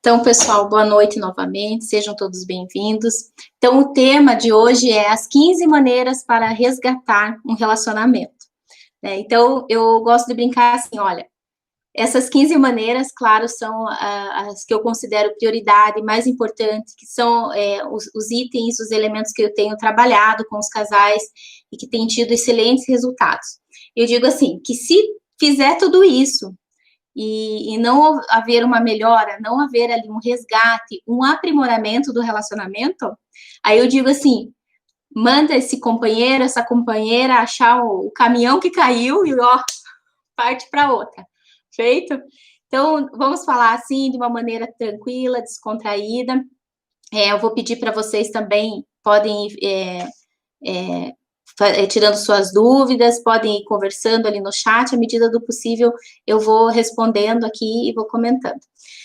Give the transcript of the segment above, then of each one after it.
Então, pessoal, boa noite novamente, sejam todos bem-vindos. Então, o tema de hoje é as 15 maneiras para resgatar um relacionamento, né? Então, eu gosto de brincar assim, olha, essas 15 maneiras, claro, são as que eu considero prioridade, mais importante, que são os itens, os elementos que eu tenho trabalhado com os casais e que têm tido excelentes resultados. Eu digo assim, que se fizer tudo isso, e não haver uma melhora, não haver ali um resgate, um aprimoramento do relacionamento, aí eu digo assim, manda esse companheiro, essa companheira achar o caminhão que caiu e ó, parte para outra. Feito? Então, vamos falar assim de uma maneira tranquila, descontraída. Eu vou pedir para vocês também, podem tirando suas dúvidas, podem ir conversando ali no chat, à medida do possível eu vou respondendo aqui e vou comentando.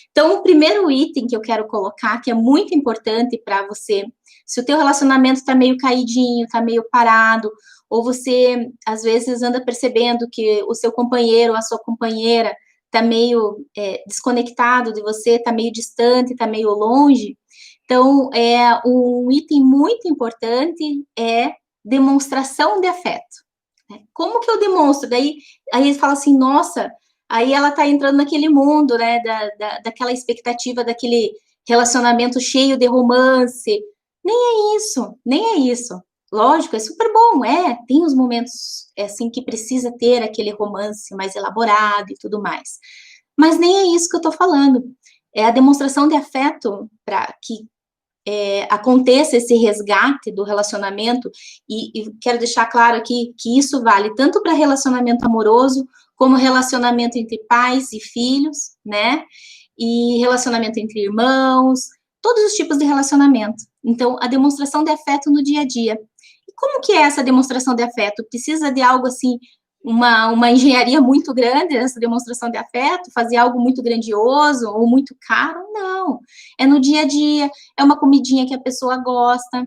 Então, o primeiro item que eu quero colocar, que é muito importante para você, se o teu relacionamento está meio caidinho, está meio parado, ou você, às vezes, anda percebendo que o seu companheiro ou a sua companheira está meio desconectado de você, está meio distante, está meio longe, então, um item muito importante é demonstração de afeto. Como que eu demonstro? Daí, aí ele fala assim, nossa, aí ela tá entrando naquele mundo, né, daquela expectativa, daquele relacionamento cheio de romance. Nem é isso, nem é isso. Lógico, é super bom, tem os momentos, assim, que precisa ter aquele romance mais elaborado e tudo mais. Mas nem é isso que eu tô falando. É a demonstração de afeto para que aconteça esse resgate do relacionamento, e quero deixar claro aqui que isso vale tanto para relacionamento amoroso, como relacionamento entre pais e filhos, né? E relacionamento entre irmãos, todos os tipos de relacionamento. Então, a demonstração de afeto no dia a dia. E como que é essa demonstração de afeto? Precisa de algo assim, uma engenharia muito grande nessa demonstração de afeto, fazer algo muito grandioso ou muito caro? Não. É no dia a dia, é uma comidinha que a pessoa gosta,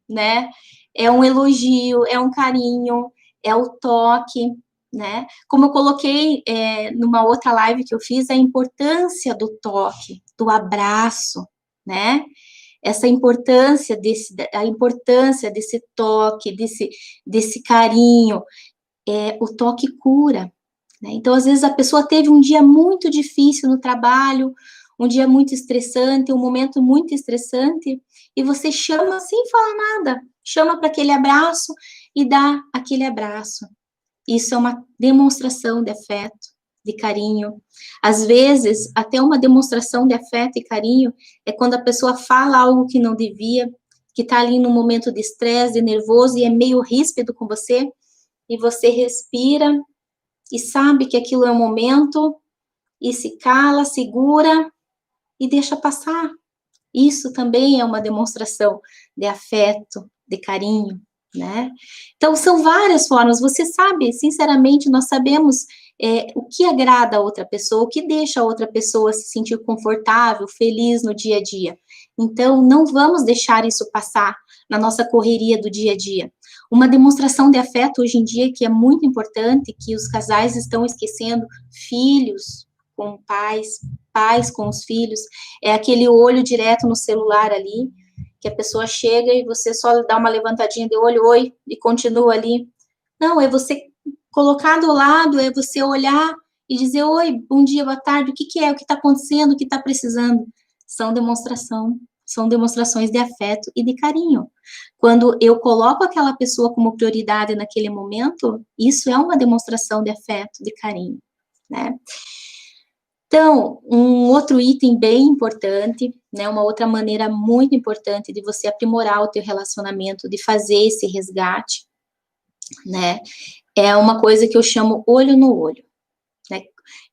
né? É um elogio, é um carinho, é o toque, né? Como eu coloquei numa outra live que eu fiz, a importância do toque, do abraço, né? Essa importância a importância desse toque, desse carinho, o toque cura, né? Então, às vezes a pessoa teve um dia muito difícil no trabalho, um dia muito estressante, um momento muito estressante, e você chama sem falar nada, chama para aquele abraço e dá aquele abraço. Isso é uma demonstração de afeto, de carinho. Às vezes, até uma demonstração de afeto e carinho é quando a pessoa fala algo que não devia, que está ali num momento de estresse, de nervoso, e é meio ríspido com você, e você respira e sabe que aquilo é um momento, e se cala, segura e deixa passar. Isso também é uma demonstração de afeto, de carinho, né? Então, são várias formas. Você sabe, sinceramente, nós sabemos o que agrada a outra pessoa, o que deixa a outra pessoa se sentir confortável, feliz no dia a dia. Então, não vamos deixar isso passar na nossa correria do dia a dia. Uma demonstração de afeto hoje em dia que é muito importante, que os casais estão esquecendo, filhos com pais, pais com os filhos, é aquele olho direto no celular ali, que a pessoa chega e você só dá uma levantadinha de olho, oi, e continua ali. Não, é você colocar do lado, é você olhar e dizer, oi, bom dia, boa tarde, o que que é, o que está acontecendo, o que está precisando. São demonstrações de afeto e de carinho. Quando eu coloco aquela pessoa como prioridade naquele momento, isso é uma demonstração de afeto, de carinho, né? Então, um outro item bem importante, né, uma outra maneira muito importante de você aprimorar o teu relacionamento, de fazer esse resgate, né, é uma coisa que eu chamo olho no olho, né,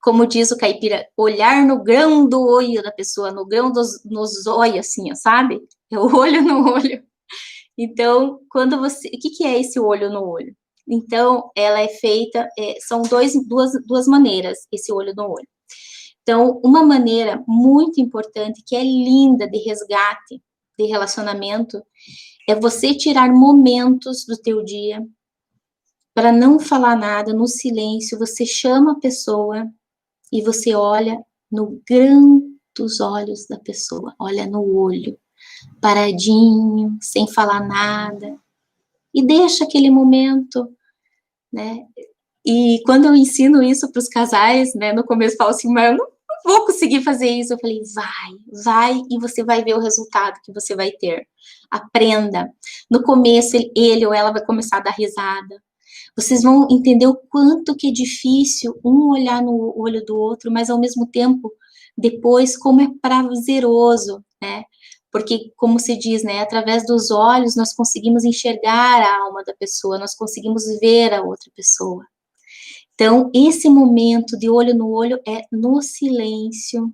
como diz o caipira, olhar no grão do olho da pessoa, no grão nos olhos, assim, sabe? É o olho no olho. Então, quando você, o que que é esse olho no olho? Então, ela é feita, são duas maneiras, esse olho no olho. Então, uma maneira muito importante, que é linda de resgate, de relacionamento, é você tirar momentos do teu dia para não falar nada, no silêncio, você chama a pessoa e você olha no grão muito os olhos da pessoa, olha no olho, paradinho, sem falar nada, e deixa aquele momento, né? E quando eu ensino isso para os casais, né, no começo eu falo assim, mas eu não vou conseguir fazer isso. Eu falei, vai, e você vai ver o resultado que você vai ter. Aprenda. No começo, ele ou ela vai começar a dar risada. Vocês vão entender o quanto que é difícil um olhar no olho do outro, mas ao mesmo tempo, depois, como é prazeroso, né? Porque, como se diz, né, através dos olhos nós conseguimos enxergar a alma da pessoa, nós conseguimos ver a outra pessoa. Então, esse momento de olho no olho é no silêncio,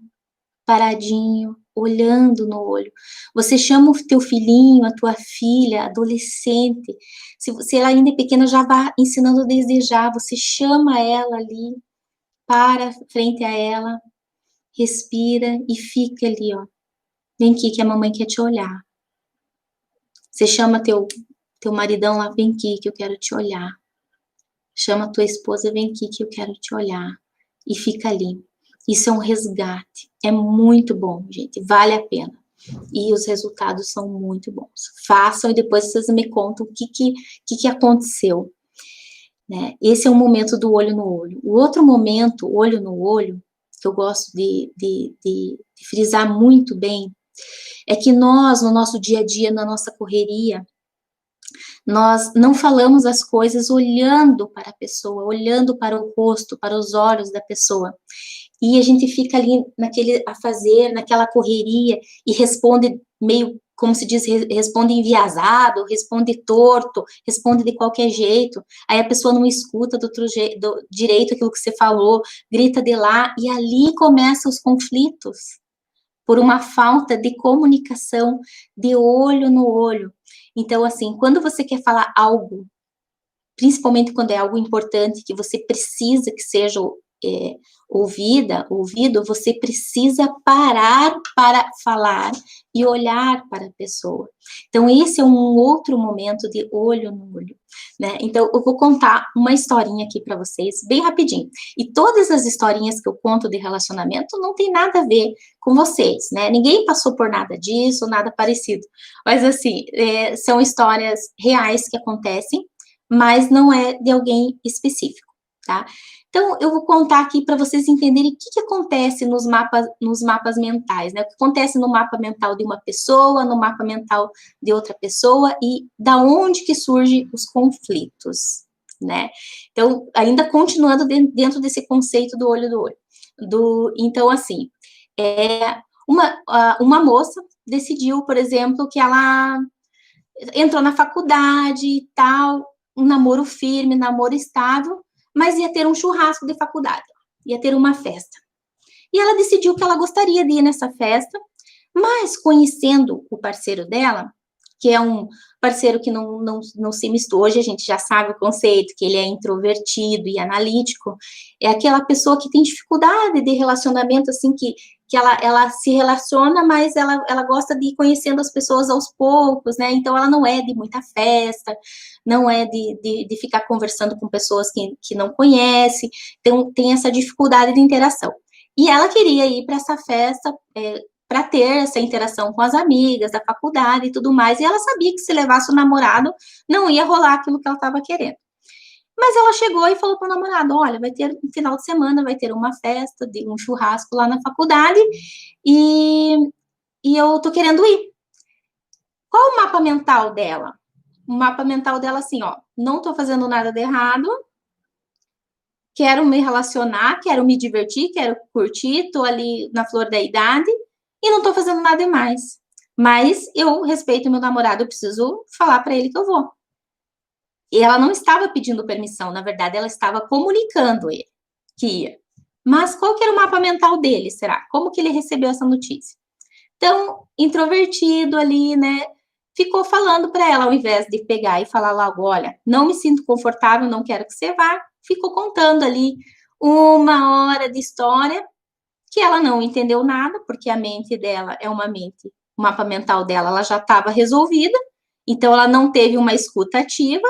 paradinho, olhando no olho. Você chama o teu filhinho, a tua filha, adolescente, se ela ainda é pequena, já vai ensinando desde já, você chama ela ali, para frente a ela, respira e fica ali, ó. Vem aqui que a mamãe quer te olhar. Você chama teu maridão lá, vem aqui que eu quero te olhar. Chama a tua esposa, vem aqui que eu quero te olhar. E fica ali. Isso é um resgate. É muito bom, gente. Vale a pena. E os resultados são muito bons. Façam e depois vocês me contam o que aconteceu. Né? Esse é o momento do olho no olho. O outro momento, olho no olho, que eu gosto de frisar muito bem, é que nós, no nosso dia a dia, na nossa correria, nós não falamos as coisas olhando para a pessoa, olhando para o rosto, para os olhos da pessoa. E a gente fica ali naquela correria e responde meio, como se diz, responde enviesado, responde torto, responde de qualquer jeito. Aí a pessoa não escuta direito aquilo que você falou, grita de lá, e ali começam os conflitos, por uma falta de comunicação, de olho no olho. Então, assim, quando você quer falar algo, principalmente quando é algo importante, que você precisa que seja ouvido, você precisa parar para falar e olhar para a pessoa. Então, esse é um outro momento de olho no olho, né? Então, eu vou contar uma historinha aqui para vocês, bem rapidinho. E todas as historinhas que eu conto de relacionamento não tem nada a ver com vocês, né? Ninguém passou por nada disso, nada parecido. Mas, assim, são histórias reais que acontecem, mas não é de alguém específico, tá? Então, eu vou contar aqui para vocês entenderem o que acontece nos mapas mentais, né? O que acontece no mapa mental de uma pessoa, no mapa mental de outra pessoa e da onde que surgem os conflitos, né? Então, ainda continuando dentro desse conceito do olho do olho. Então, assim, uma moça decidiu, por exemplo, que ela entrou na faculdade e tal, um namoro firme, namoro estável, mas ia ter um churrasco de faculdade, ia ter uma festa. E ela decidiu que ela gostaria de ir nessa festa, mas conhecendo o parceiro dela, que é um parceiro que não se mistura, hoje a gente já sabe o conceito, que ele é introvertido e analítico, é aquela pessoa que tem dificuldade de relacionamento, assim, que ela se relaciona, mas ela gosta de ir conhecendo as pessoas aos poucos, né? Então, ela não é de muita festa, não é de ficar conversando com pessoas que não conhece, então tem essa dificuldade de interação. E ela queria ir para essa festa para ter essa interação com as amigas da faculdade e tudo mais, e ela sabia que se levasse o namorado, não ia rolar aquilo que ela estava querendo. Mas ela chegou e falou para o namorado, olha, vai ter um final de semana, vai ter uma festa, um churrasco lá na faculdade, e eu tô querendo ir. Qual o mapa mental dela? O mapa mental dela, assim, ó, não tô fazendo nada de errado, quero me relacionar, quero me divertir, quero curtir, tô ali na flor da idade, e não tô fazendo nada demais. Mas eu respeito meu namorado, eu preciso falar para ele que eu vou. E ela não estava pedindo permissão, na verdade, ela estava comunicando ele que ia. Mas qual que era o mapa mental dele, será? Como que ele recebeu essa notícia? Então, introvertido ali, né? Ficou falando para ela, ao invés de pegar e falar logo, olha, não me sinto confortável, não quero que você vá. Ficou contando ali 1 hora de história que ela não entendeu nada, porque a mente dela é uma mente, o mapa mental dela, ela já estava resolvida, então ela não teve uma escuta ativa,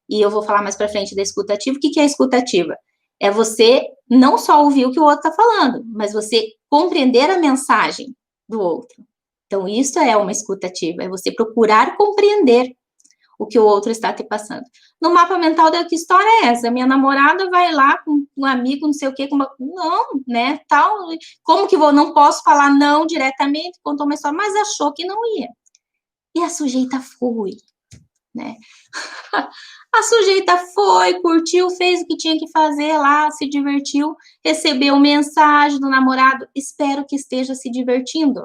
e eu vou falar mais para frente da escuta ativa. O que é a escuta ativa? É você não só ouvir o que o outro está falando, mas você compreender a mensagem do outro. Então, isso é uma escuta ativa, é você procurar compreender o que o outro está te passando. No mapa mental, que história é essa? Minha namorada vai lá com um amigo, não sei o quê, com uma... não, né, tal, como que vou, não posso falar não diretamente, contou uma história, mas achou que não ia. E a sujeita foi, né? A sujeita foi, curtiu, fez o que tinha que fazer lá, se divertiu, recebeu mensagem do namorado, espero que esteja se divertindo.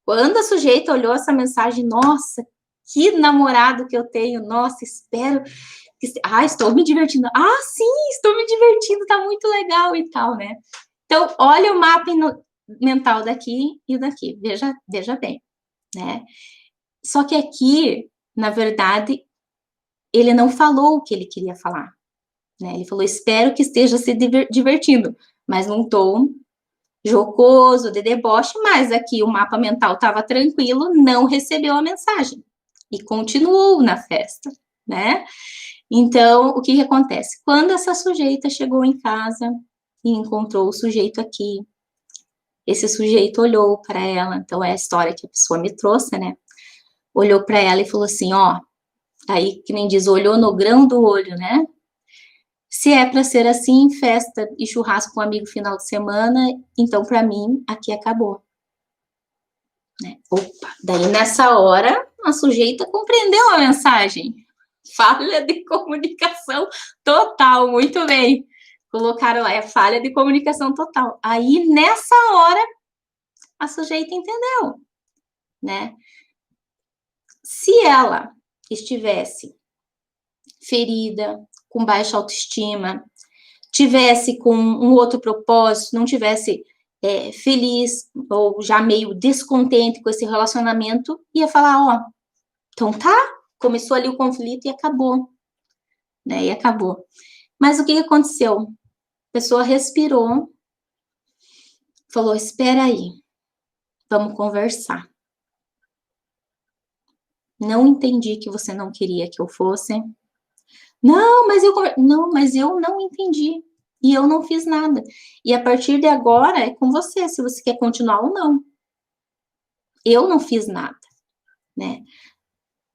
Quando a sujeita olhou essa mensagem, nossa, que namorado que eu tenho, nossa, espero que... estou me divertindo. Sim, estou me divertindo, tá muito legal e tal, né? Então, olha o mapa mental daqui e daqui, veja bem, né? Só que aqui, na verdade, ele não falou o que ele queria falar, né? Ele falou, espero que esteja se divertindo, mas num tom jocoso, de deboche, mas aqui o mapa mental estava tranquilo, não recebeu a mensagem e continuou na festa, né? Então, o que acontece? Quando essa sujeita chegou em casa e encontrou o sujeito aqui, esse sujeito olhou para ela, então é a história que a pessoa me trouxe, né? Olhou para ela e falou assim, ó, aí que nem diz, olhou no grão do olho, né? Se é para ser assim, festa e churrasco com um amigo final de semana, então para mim aqui acabou. Né? Opa, daí nessa hora a sujeita compreendeu a mensagem. Falha de comunicação total, muito bem. Colocaram lá, é falha de comunicação total. Aí nessa hora a sujeita entendeu, né? Se ela estivesse ferida, com baixa autoestima, tivesse com um outro propósito, não tivesse feliz ou já meio descontente com esse relacionamento, ia falar, ó, então tá, começou ali o conflito e acabou, né, e acabou. Mas o que aconteceu? A pessoa respirou, falou, espera aí, vamos conversar. Não entendi que você não queria que eu fosse. Não, mas eu não entendi. E eu não fiz nada. E a partir de agora é com você, se você quer continuar ou não. Eu não fiz nada, né?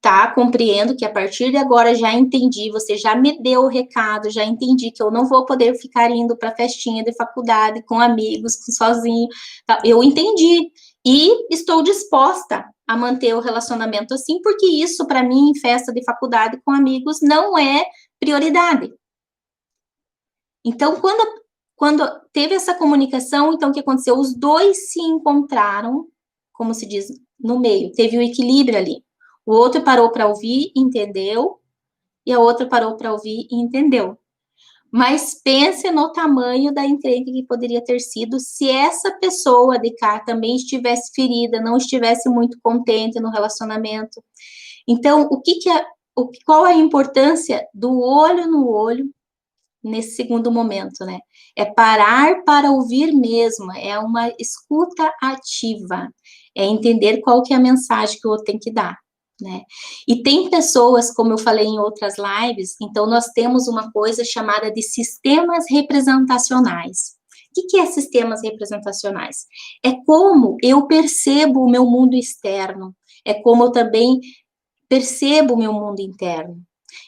Tá, compreendo que a partir de agora já entendi, você já me deu o recado, já entendi que eu não vou poder ficar indo para festinha de faculdade com amigos, sozinho. Tá? Eu entendi e estou disposta a manter o relacionamento assim, porque isso para mim em festa de faculdade com amigos não é prioridade. Então, quando teve essa comunicação, então o que aconteceu? Os dois se encontraram, como se diz, no meio, teve o equilíbrio ali. O outro parou para ouvir, entendeu, e a outra parou para ouvir e entendeu. Mas pense no tamanho da encrenca que poderia ter sido se essa pessoa de cá também estivesse ferida, não estivesse muito contente no relacionamento. Então, qual a importância do olho no olho nesse segundo momento, né? É parar para ouvir mesmo, é uma escuta ativa, é entender qual que é a mensagem que o outro tem que dar, né? E tem pessoas, como eu falei em outras lives, então nós temos uma coisa chamada de sistemas representacionais. O que é sistemas representacionais? É como eu percebo o meu mundo externo, é como eu também percebo o meu mundo interno.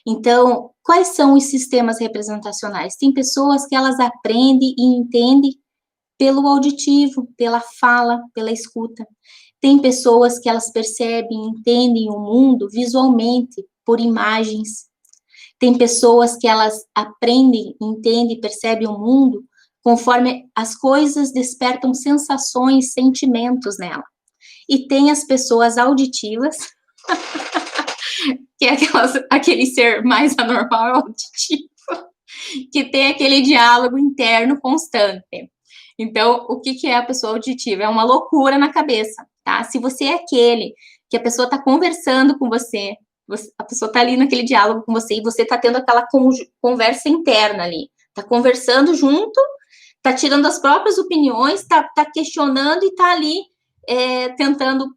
Então, quais são os sistemas representacionais? Tem pessoas que elas aprendem e entendem pelo auditivo, pela fala, pela escuta. Tem pessoas que elas percebem e entendem o mundo visualmente, por imagens. Tem pessoas que elas aprendem, entendem e percebem o mundo conforme as coisas despertam sensações, sentimentos nela. E tem as pessoas auditivas, que é aquele ser mais anormal auditivo, que tem aquele diálogo interno constante. Então, o que é a pessoa auditiva? É uma loucura na cabeça, tá? Se você é aquele que a pessoa está conversando com você, a pessoa está ali naquele diálogo com você e você está tendo aquela conversa interna ali, está conversando junto, está tirando as próprias opiniões, está questionando e está ali tentando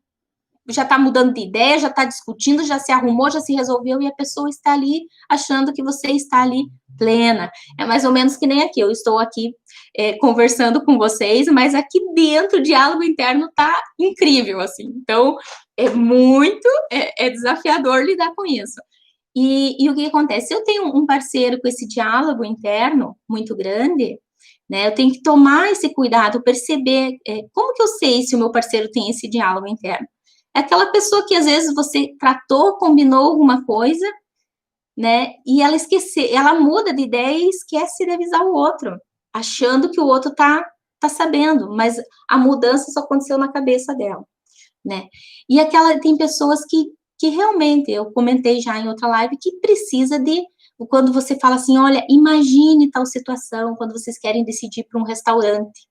já está mudando de ideia, já está discutindo, já se arrumou, já se resolveu, e a pessoa está ali achando que você está ali plena. É mais ou menos que nem aqui, eu estou aqui conversando com vocês, mas aqui dentro o diálogo interno está incrível, assim. Então, é desafiador lidar com isso. E o que acontece? Se eu tenho um parceiro com esse diálogo interno muito grande, né, eu tenho que tomar esse cuidado, perceber como que eu sei se o meu parceiro tem esse diálogo interno. É aquela pessoa que às vezes você tratou, combinou alguma coisa, né, e ela esquece, ela muda de ideia e esquece de avisar o outro, achando que o outro tá sabendo, mas a mudança só aconteceu na cabeça dela, né? E tem pessoas que realmente, eu comentei já em outra live, que precisa de, quando você fala assim, olha, imagine tal situação, quando vocês querem decidir por um restaurante,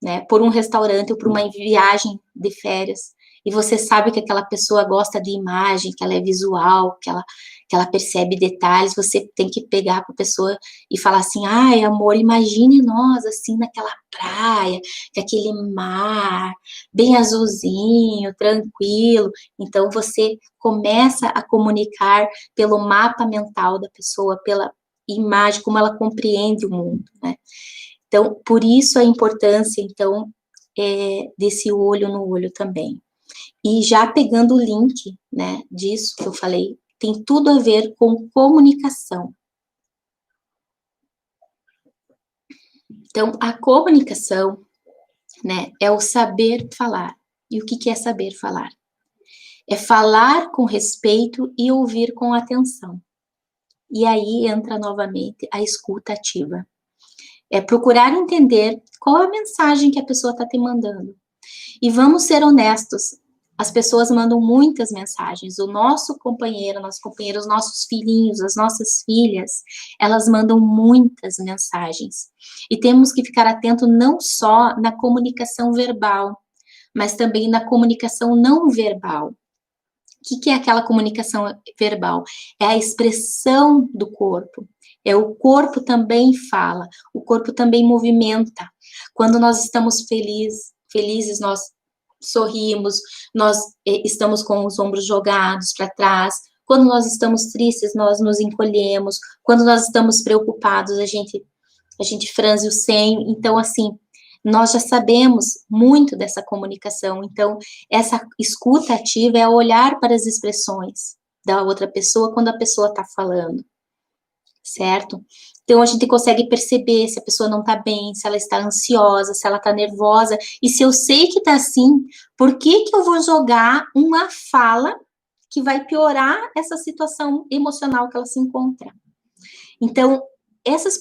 né, por um restaurante ou por uma viagem de férias, e você sabe que aquela pessoa gosta de imagem, que ela é visual, que ela percebe detalhes, você tem que pegar para a pessoa e falar assim, ai, amor, imagine nós, assim, naquela praia, com aquele mar, bem azulzinho, tranquilo. Então, você começa a comunicar pelo mapa mental da pessoa, pela imagem, como ela compreende o mundo, né? Então, por isso a importância, então, desse olho no olho também. E já pegando o link, né, disso que eu falei, tem tudo a ver com comunicação. Então, a comunicação, né, é o saber falar. E o que é saber falar? É falar com respeito e ouvir com atenção. E aí entra novamente a escuta ativa. É procurar entender qual a mensagem que a pessoa está te mandando. E vamos ser honestos, as pessoas mandam muitas mensagens. O nosso companheiro, nossos companheiros, os nossos filhinhos, as nossas filhas, elas mandam muitas mensagens. E temos que ficar atento não só na comunicação verbal, mas também na comunicação não verbal. O que é aquela comunicação verbal? É a expressão do corpo. O corpo também fala, o corpo também movimenta. Quando nós estamos felizes, nós sorrimos, nós estamos com os ombros jogados para trás. Quando nós estamos tristes, nós nos encolhemos. Quando nós estamos preocupados, a gente franze o senho. Então, assim, nós já sabemos muito dessa comunicação. Então, essa escuta ativa é olhar para as expressões da outra pessoa quando a pessoa está falando, certo? Então, a gente consegue perceber se a pessoa não está bem, se ela está ansiosa, se ela está nervosa. E se eu sei que está assim, por que eu vou jogar uma fala que vai piorar essa situação emocional que ela se encontra? Então, essas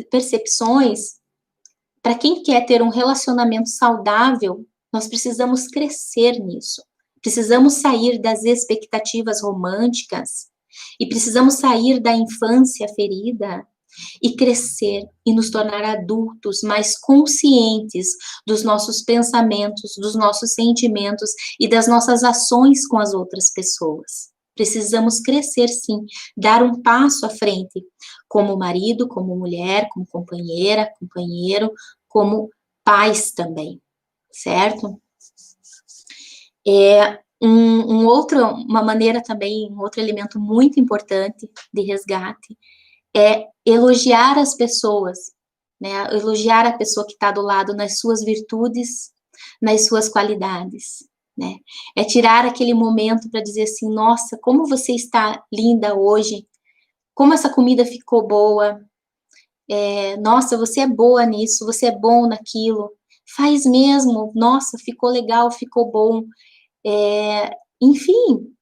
percepções, para quem quer ter um relacionamento saudável, nós precisamos crescer nisso. Precisamos sair das expectativas românticas e precisamos sair da infância ferida e crescer e nos tornar adultos mais conscientes dos nossos pensamentos, dos nossos sentimentos e das nossas ações com as outras pessoas. Precisamos crescer, sim, dar um passo à frente, como marido, como mulher, como companheira, companheiro, como pais também, certo? Uma maneira também, um outro elemento muito importante de resgate é elogiar as pessoas, né? Elogiar a pessoa que está do lado nas suas virtudes, nas suas qualidades, né? É tirar aquele momento para dizer assim, nossa, como você está linda hoje, como essa comida ficou boa, nossa, você é boa nisso, você é bom naquilo, faz mesmo, nossa, ficou legal, ficou bom, enfim,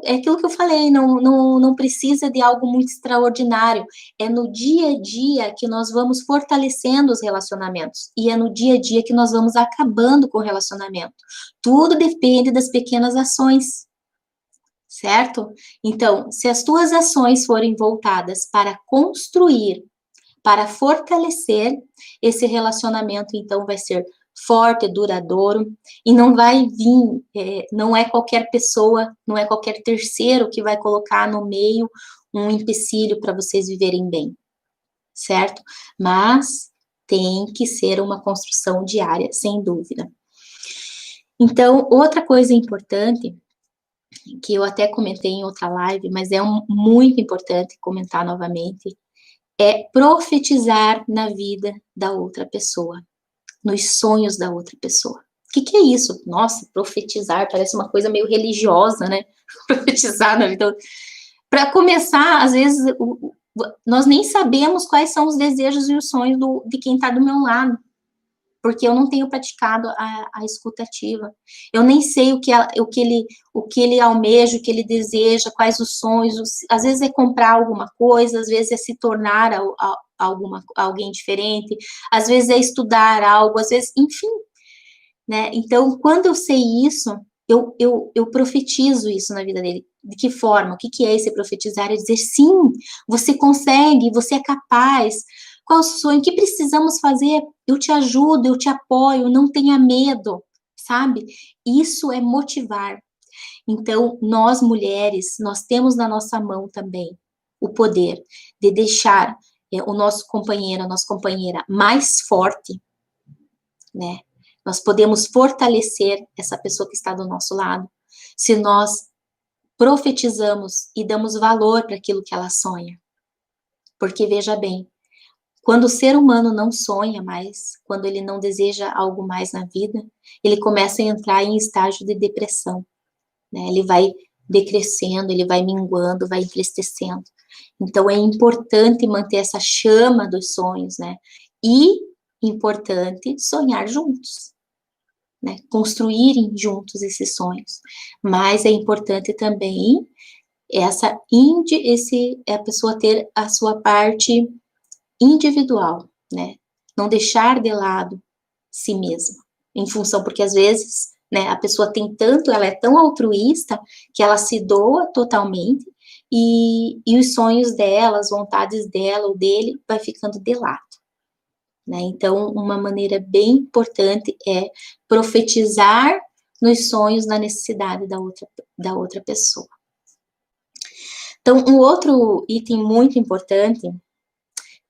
é aquilo que eu falei, não precisa de algo muito extraordinário, é no dia a dia que nós vamos fortalecendo os relacionamentos, e é no dia a dia que nós vamos acabando com o relacionamento, tudo depende das pequenas ações, certo? Então, se as tuas ações forem voltadas para construir, para fortalecer, esse relacionamento, então, vai ser forte, duradouro, e não vai vir, não é qualquer pessoa, não é qualquer terceiro que vai colocar no meio um empecilho para vocês viverem bem, certo? Mas tem que ser uma construção diária, sem dúvida. Então, outra coisa importante, que eu até comentei em outra live, mas é muito importante comentar novamente, é profetizar na vida da outra pessoa, nos sonhos da outra pessoa. O que é isso? Nossa, profetizar parece uma coisa meio religiosa, né? Profetizar na vida. Para começar, às vezes, nós nem sabemos quais são os desejos e os sonhos de quem está do meu lado, porque eu não tenho praticado a escutativa. Eu nem sei o que ele almeja, o que ele deseja, quais os sonhos. Às vezes é comprar alguma coisa, às vezes é se tornar alguém diferente, às vezes é estudar algo, às vezes, enfim. Né? Então, quando eu sei isso, eu profetizo isso na vida dele. De que forma? O que é esse profetizar? É dizer, sim, você consegue, você é capaz. Qual o sonho? O que precisamos fazer? Eu te ajudo, eu te apoio, não tenha medo, sabe? Isso é motivar. Então, nós mulheres, nós temos na nossa mão também o poder de deixar o nosso companheiro, a nossa companheira mais forte, né? Nós podemos fortalecer essa pessoa que está do nosso lado se nós profetizamos e damos valor para aquilo que ela sonha. Porque, veja bem, quando o ser humano não sonha mais, quando ele não deseja algo mais na vida, ele começa a entrar em estágio de depressão, né? Ele vai decrescendo, ele vai minguando, vai entristecendo. Então, é importante manter essa chama dos sonhos, né? E importante sonhar juntos. Né, construírem juntos esses sonhos. Mas é importante também a pessoa ter a sua parte individual, né? Não deixar de lado si mesma, em função, porque às vezes, né, a pessoa ela é tão altruísta que ela se doa totalmente e os sonhos dela, as vontades dela ou dele vai ficando de lado. Né? Então, uma maneira bem importante é profetizar nos sonhos na necessidade da outra pessoa. Então, um outro item muito importante,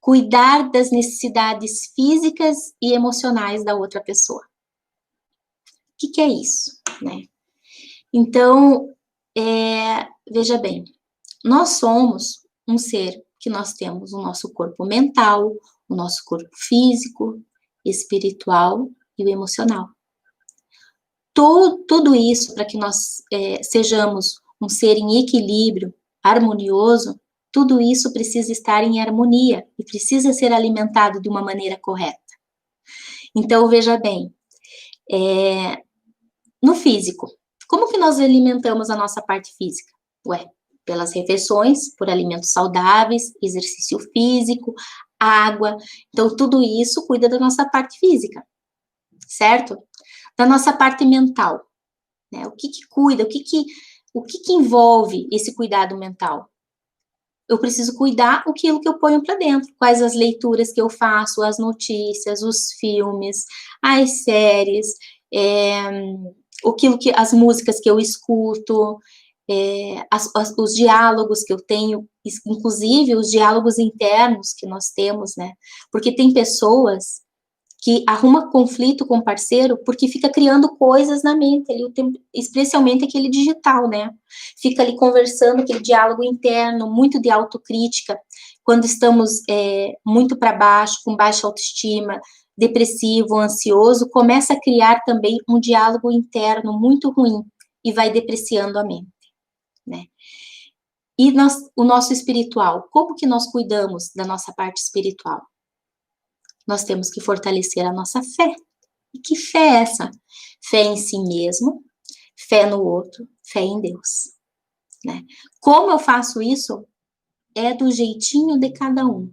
cuidar das necessidades físicas e emocionais da outra pessoa. O que é isso? Né? Então, veja bem, nós somos um ser que nós temos o nosso corpo mental, o nosso corpo físico, espiritual e o emocional. Tudo isso para que nós sejamos um ser em equilíbrio, harmonioso, tudo isso precisa estar em harmonia e precisa ser alimentado de uma maneira correta. Então, veja bem, no físico, como que nós alimentamos a nossa parte física? Pelas refeições, por alimentos saudáveis, exercício físico, água. Então, tudo isso cuida da nossa parte física, certo? Da nossa parte mental, né? O que cuida, o que envolve esse cuidado mental? Eu preciso cuidar aquilo que eu ponho para dentro, quais as leituras que eu faço, as notícias, os filmes, as séries, as músicas que eu escuto, os diálogos que eu tenho, inclusive os diálogos internos que nós temos, né? Porque tem pessoas que arruma conflito com o parceiro porque fica criando coisas na mente, ali, especialmente aquele digital, né? Fica ali conversando, aquele diálogo interno, muito de autocrítica, quando estamos muito para baixo, com baixa autoestima, depressivo, ansioso, começa a criar também um diálogo interno muito ruim e vai depreciando a mente, né? E o nosso espiritual, como que nós cuidamos da nossa parte espiritual? Nós temos que fortalecer a nossa fé. E que fé é essa? Fé em si mesmo, fé no outro, fé em Deus. Né? Como eu faço isso? É do jeitinho de cada um.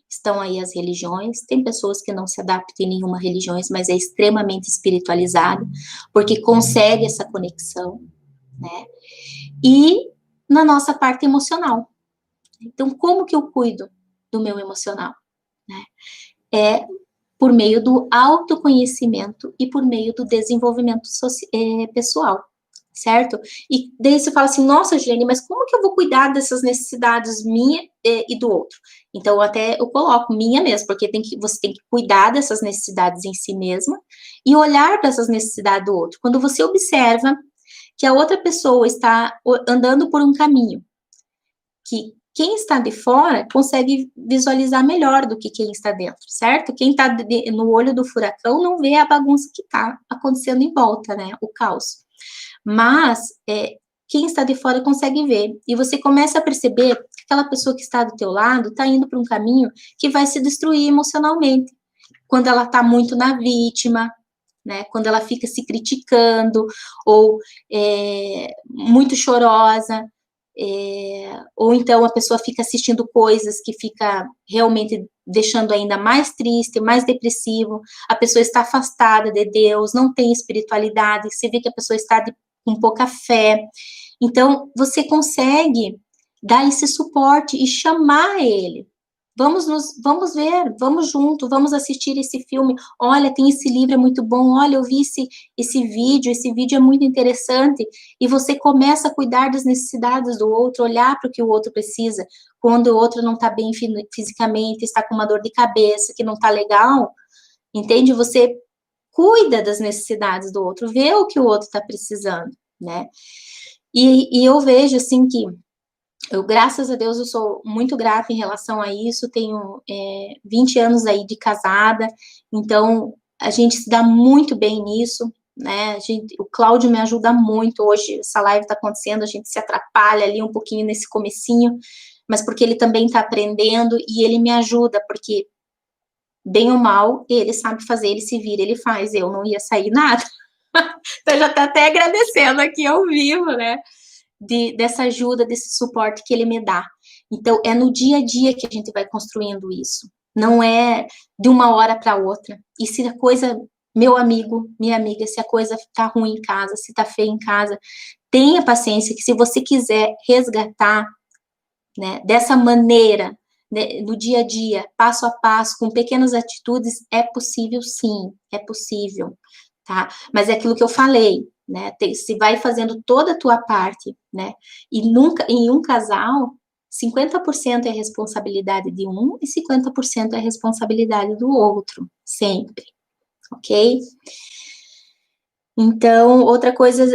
Estão aí as religiões, tem pessoas que não se adaptam em nenhuma religião, mas é extremamente espiritualizado, porque consegue essa conexão, né? E na nossa parte emocional. Então, como que eu cuido do meu emocional? Né? Por meio do autoconhecimento e por meio do desenvolvimento pessoal. certo? E daí você fala assim, nossa, Juliane, mas como que eu vou cuidar dessas necessidades minha e do outro? Então, até eu coloco minha mesmo, porque você tem que cuidar dessas necessidades em si mesma e olhar para essas necessidades do outro. Quando você observa que a outra pessoa está andando por um caminho, que quem está de fora consegue visualizar melhor do que quem está dentro, certo? Quem está no olho do furacão não vê a bagunça que está acontecendo em volta, né? O caos. Mas quem está de fora consegue ver. E você começa a perceber que aquela pessoa que está do teu lado está indo para um caminho que vai se destruir emocionalmente. Quando ela está muito na vítima, né? Quando ela fica se criticando, ou muito chorosa, ou então a pessoa fica assistindo coisas que fica realmente deixando ainda mais triste, mais depressivo, a pessoa está afastada de Deus, não tem espiritualidade, você vê que a pessoa está com pouca fé. Então, você consegue dar esse suporte e chamar ele. Vamos ver, vamos junto, vamos assistir esse filme. Olha, tem esse livro, é muito bom. Olha, eu vi esse vídeo é muito interessante. E você começa a cuidar das necessidades do outro, olhar para o que o outro precisa. Quando o outro não está bem fisicamente, está com uma dor de cabeça, que não está legal, entende? Você cuida das necessidades do outro, vê o que o outro está precisando, né? E eu vejo, assim, que graças a Deus, eu sou muito grata em relação a isso, tenho 20 anos aí de casada, então a gente se dá muito bem nisso, né, o Cláudio me ajuda muito, hoje essa live está acontecendo, a gente se atrapalha ali um pouquinho nesse comecinho, mas porque ele também está aprendendo e ele me ajuda, porque bem ou mal, ele sabe fazer, ele se vira, ele faz, eu não ia sair nada, então já está até agradecendo aqui ao vivo, né, dessa ajuda, desse suporte que ele me dá. Então, é no dia a dia que a gente vai construindo isso. Não é de uma hora para outra. E se a coisa, meu amigo, minha amiga, se a coisa tá ruim em casa, se tá feia em casa, tenha paciência que se você quiser resgatar, né, dessa maneira, né, no dia a dia, passo a passo, com pequenas atitudes, é possível sim, é possível, tá? Mas é aquilo que eu falei, né? Se vai fazendo toda a tua parte, né? E nunca, em um casal, 50% é responsabilidade de um e 50% é responsabilidade do outro, sempre, ok? Então, outra coisa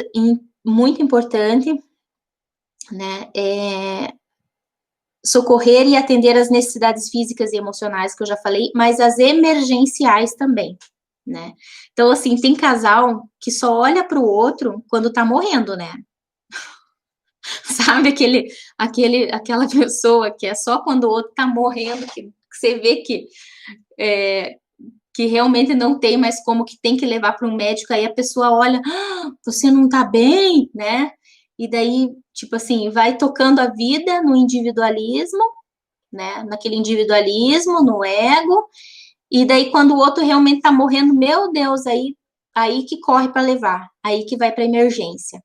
muito importante, né, é socorrer e atender as necessidades físicas e emocionais, que eu já falei, mas as emergenciais também, né? Então, assim, tem casal que só olha para o outro quando tá morrendo, né? Sabe aquela pessoa que é só quando o outro tá morrendo, que você vê que realmente não tem mais como, que tem que levar para um médico, aí a pessoa olha, você não tá bem, né? E daí, tipo assim, vai tocando a vida no individualismo, né? Naquele individualismo, no ego, e daí quando o outro realmente tá morrendo, meu Deus, aí que corre para levar, aí que vai para emergência.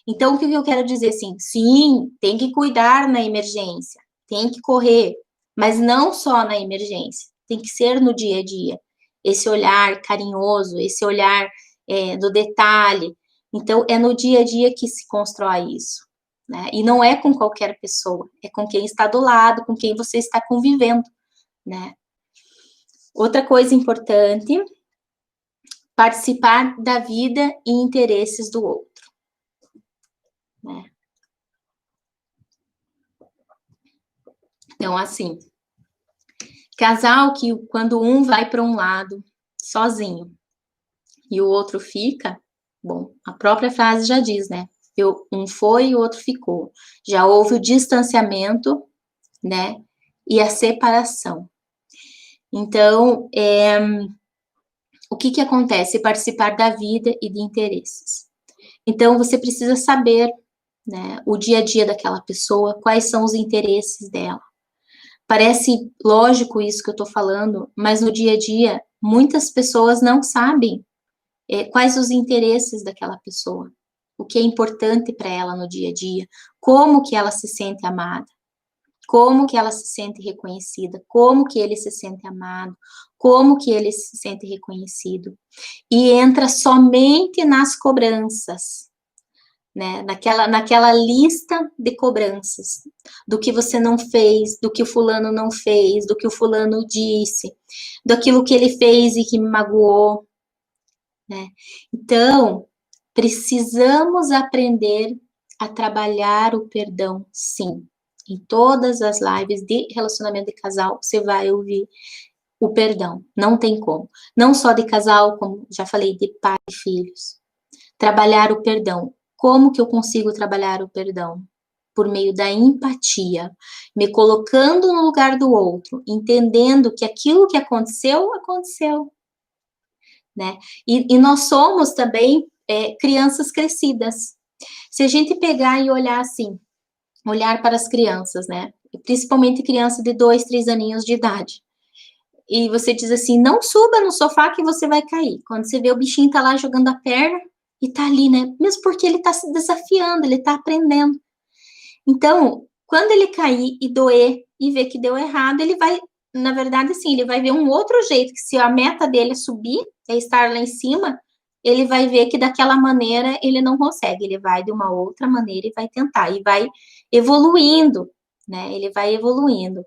Então, o que eu quero dizer, assim, sim, tem que cuidar na emergência, tem que correr, mas não só na emergência, tem que ser no dia a dia. Esse olhar carinhoso, esse olhar do detalhe. Então, é no dia a dia que se constrói isso, né? E não é com qualquer pessoa, é com quem está do lado, com quem você está convivendo, né? Outra coisa importante, participar da vida e interesses do outro, né? Então, assim, casal que quando um vai para um lado sozinho e o outro fica, bom, a própria frase já diz, né? Um foi e o outro ficou. Já houve o distanciamento, né? E a separação. Então, o que acontece? Participar da vida e de interesses. Então, você precisa saber, né, o dia a dia daquela pessoa, quais são os interesses dela. Parece lógico isso que eu estou falando, mas no dia a dia, muitas pessoas não sabem quais os interesses daquela pessoa, o que é importante para ela no dia a dia, como que ela se sente amada, como que ela se sente reconhecida, como que ele se sente amado, como que ele se sente reconhecido. E entra somente nas cobranças. né? Naquela lista de cobranças, do que você não fez, do que o fulano não fez, do que o fulano disse, daquilo que ele fez e que me magoou, né? Então, precisamos aprender a trabalhar o perdão, sim. Em todas as lives de relacionamento de casal, você vai ouvir o perdão. Não tem como. Não só de casal, como já falei, de pai e filhos. Trabalhar o perdão. Como que eu consigo trabalhar o perdão? Por meio da empatia, me colocando no lugar do outro, entendendo que aquilo que aconteceu, aconteceu, né? E nós somos também crianças crescidas. Se a gente pegar e olhar assim, olhar para as crianças, né? Principalmente criança de 2, 3 aninhos de idade. E você diz assim, não suba no sofá que você vai cair. Quando você vê o bichinho tá lá jogando a perna e tá ali, né? Mesmo porque ele tá se desafiando, ele tá aprendendo. Então, quando ele cair e doer e ver que deu errado, ele vai, na verdade, assim, ele vai ver um outro jeito, que se a meta dele é subir, é estar lá em cima, ele vai ver que daquela maneira ele não consegue, ele vai de uma outra maneira e vai tentar, e vai evoluindo, né? Ele vai evoluindo.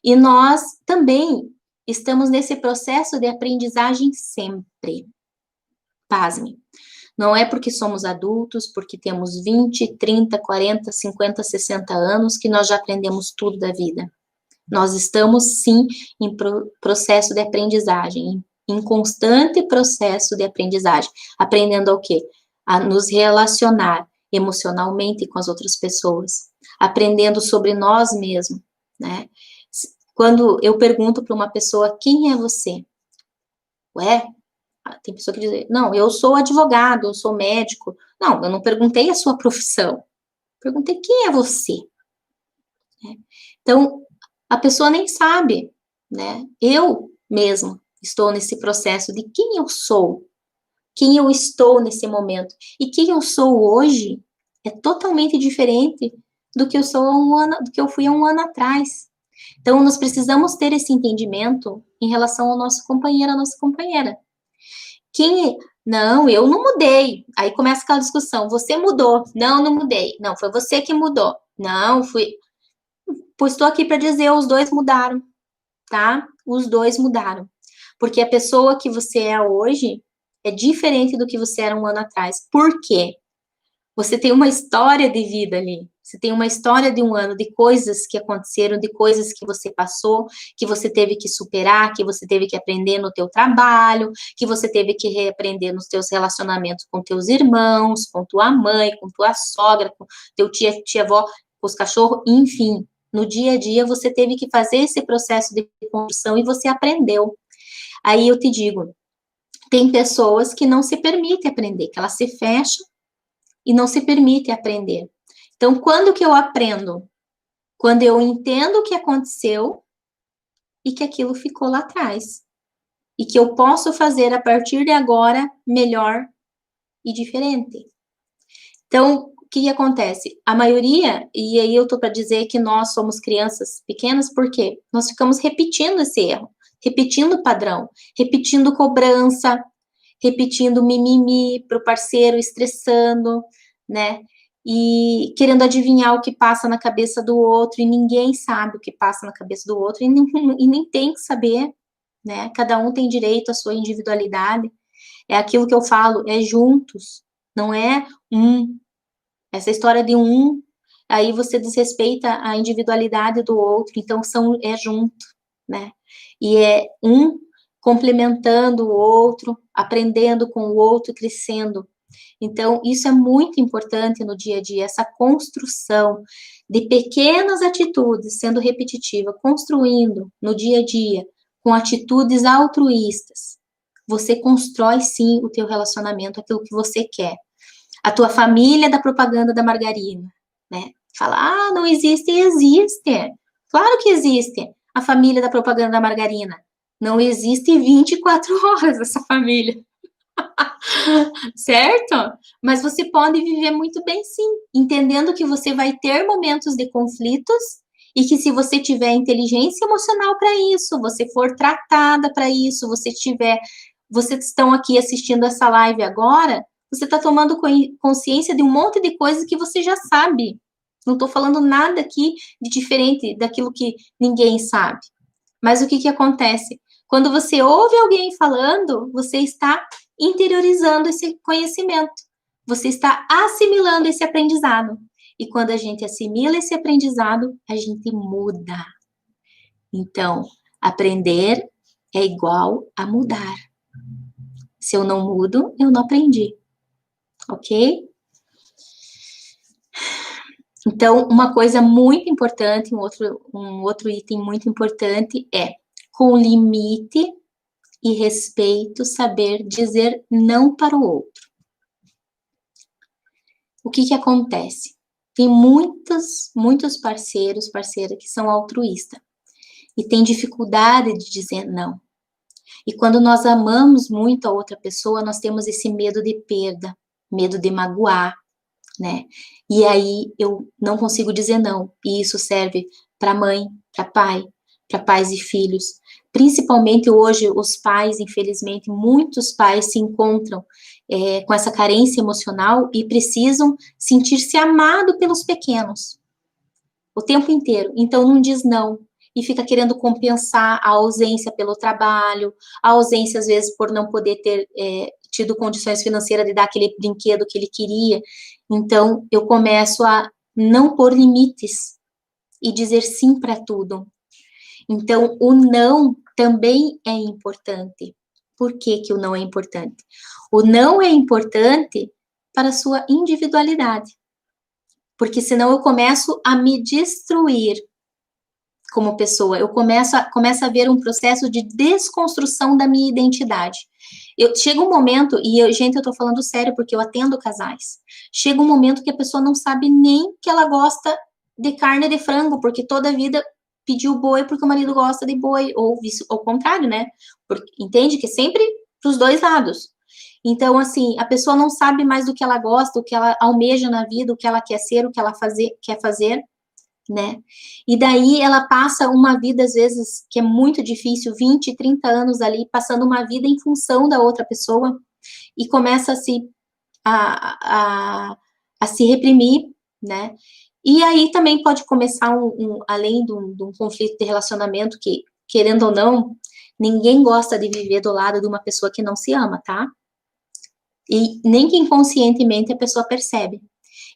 E nós também estamos nesse processo de aprendizagem sempre. Pasme. Não é porque somos adultos, porque temos 20, 30, 40, 50, 60 anos que nós já aprendemos tudo da vida. Nós estamos, sim, em processo de aprendizagem, em constante processo de aprendizagem. Aprendendo ao quê? A nos relacionar emocionalmente com as outras pessoas. Aprendendo sobre nós mesmos, né? Quando eu pergunto para uma pessoa, quem é você? Ué, tem pessoa que diz, não, eu sou advogado, eu sou médico. Não, eu não perguntei a sua profissão. Perguntei quem é você. Né? Então, a pessoa nem sabe, né? Eu mesmo estou nesse processo de quem eu sou, quem eu estou nesse momento. E quem eu sou hoje é totalmente diferente do que eu sou há um ano, do que eu fui há um ano atrás. Então, nós precisamos ter esse entendimento em relação ao nosso companheiro, à nossa companheira. Quem, não, eu não mudei. Aí começa aquela discussão, você mudou. Não, não mudei. Não, foi você que mudou. Não, fui. Pois estou aqui para dizer, os dois mudaram, tá? Os dois mudaram. Porque a pessoa que você é hoje é diferente do que você era um ano atrás. Por quê? Você tem uma história de vida ali. Você tem uma história de um ano, de coisas que aconteceram, de coisas que você passou, que você teve que superar, que você teve que aprender no teu trabalho, que você teve que reaprender nos teus relacionamentos com teus irmãos, com tua mãe, com tua sogra, com teu tia-avó, com os cachorros, enfim. No dia a dia, você teve que fazer esse processo de construção e você aprendeu. Aí eu te digo, tem pessoas que não se permitem aprender, que elas se fecham e não se permite aprender. Então, quando que eu aprendo? Quando eu entendo o que aconteceu e que aquilo ficou lá atrás. E que eu posso fazer a partir de agora melhor e diferente. Então, o que acontece? A maioria, e aí eu tô para dizer que nós somos crianças pequenas, por quê? Nós ficamos repetindo esse erro, repetindo o padrão, repetindo cobrança, repetindo mimimi para o parceiro, estressando, né? E querendo adivinhar o que passa na cabeça do outro, e ninguém sabe o que passa na cabeça do outro, e nem tem que saber, né? Cada um tem direito à sua individualidade. É aquilo que eu falo, é juntos, não é um. Essa história de um, aí você desrespeita a individualidade do outro, então é junto, né? E é um complementando o outro, aprendendo com o outro, crescendo. Então, isso é muito importante no dia a dia, essa construção de pequenas atitudes, sendo repetitiva, construindo no dia a dia, com atitudes altruístas. Você constrói, sim, o teu relacionamento, aquilo que você quer. A tua família da propaganda da margarina, né? Fala, ah, não existe, existe. Claro que existe a família da propaganda da margarina. Não existe 24 horas essa família. Certo? Mas você pode viver muito bem, sim, entendendo que você vai ter momentos de conflitos e que se você tiver inteligência emocional para isso, você for tratada para isso, vocês estão aqui assistindo essa live agora, você está tomando consciência de um monte de coisas que você já sabe. Não estou falando nada aqui de diferente daquilo que ninguém sabe. Mas o que acontece? Quando você ouve alguém falando, você está interiorizando esse conhecimento. Você está assimilando esse aprendizado. E quando a gente assimila esse aprendizado, a gente muda. Então, aprender é igual a mudar. Se eu não mudo, eu não aprendi. Ok? Então, uma coisa muito importante, um outro item muito importante é, com limite e respeito, saber dizer não para o outro. O que acontece? Tem muitos parceiros, parceiras que são altruístas e tem dificuldade de dizer não. E quando nós amamos muito a outra pessoa, nós temos esse medo de perda, medo de magoar, né? E aí eu não consigo dizer não. E isso serve para mãe, para pai, para pais e filhos. Principalmente hoje, os pais, infelizmente, muitos pais se encontram com essa carência emocional e precisam sentir-se amado pelos pequenos o tempo inteiro. Então, não diz não. E fica querendo compensar a ausência pelo trabalho, a ausência, às vezes, por não poder ter tido condições financeiras de dar aquele brinquedo que ele queria. Então, eu começo a não pôr limites e dizer sim para tudo. Então, o não também é importante. Por que o não é importante? O não é importante para a sua individualidade. Porque senão eu começo a me destruir como pessoa. Eu começo a ver um processo de desconstrução da minha identidade. Chega um momento, gente, eu tô falando sério, porque eu atendo casais. Chega um momento que a pessoa não sabe nem que ela gosta de carne de frango, porque toda a vida pediu boi porque o marido gosta de boi, ou ao contrário, né? Entende que sempre pros dois lados. Então, assim, a pessoa não sabe mais do que ela gosta, o que ela almeja na vida, o que ela quer ser, o que ela quer fazer, né? E daí ela passa uma vida, às vezes, que é muito difícil, 20, 30 anos ali, passando uma vida em função da outra pessoa, e começa a se reprimir, né? E aí também pode começar, além de um conflito de relacionamento, que, querendo ou não, ninguém gosta de viver do lado de uma pessoa que não se ama, tá? E nem que inconscientemente a pessoa percebe.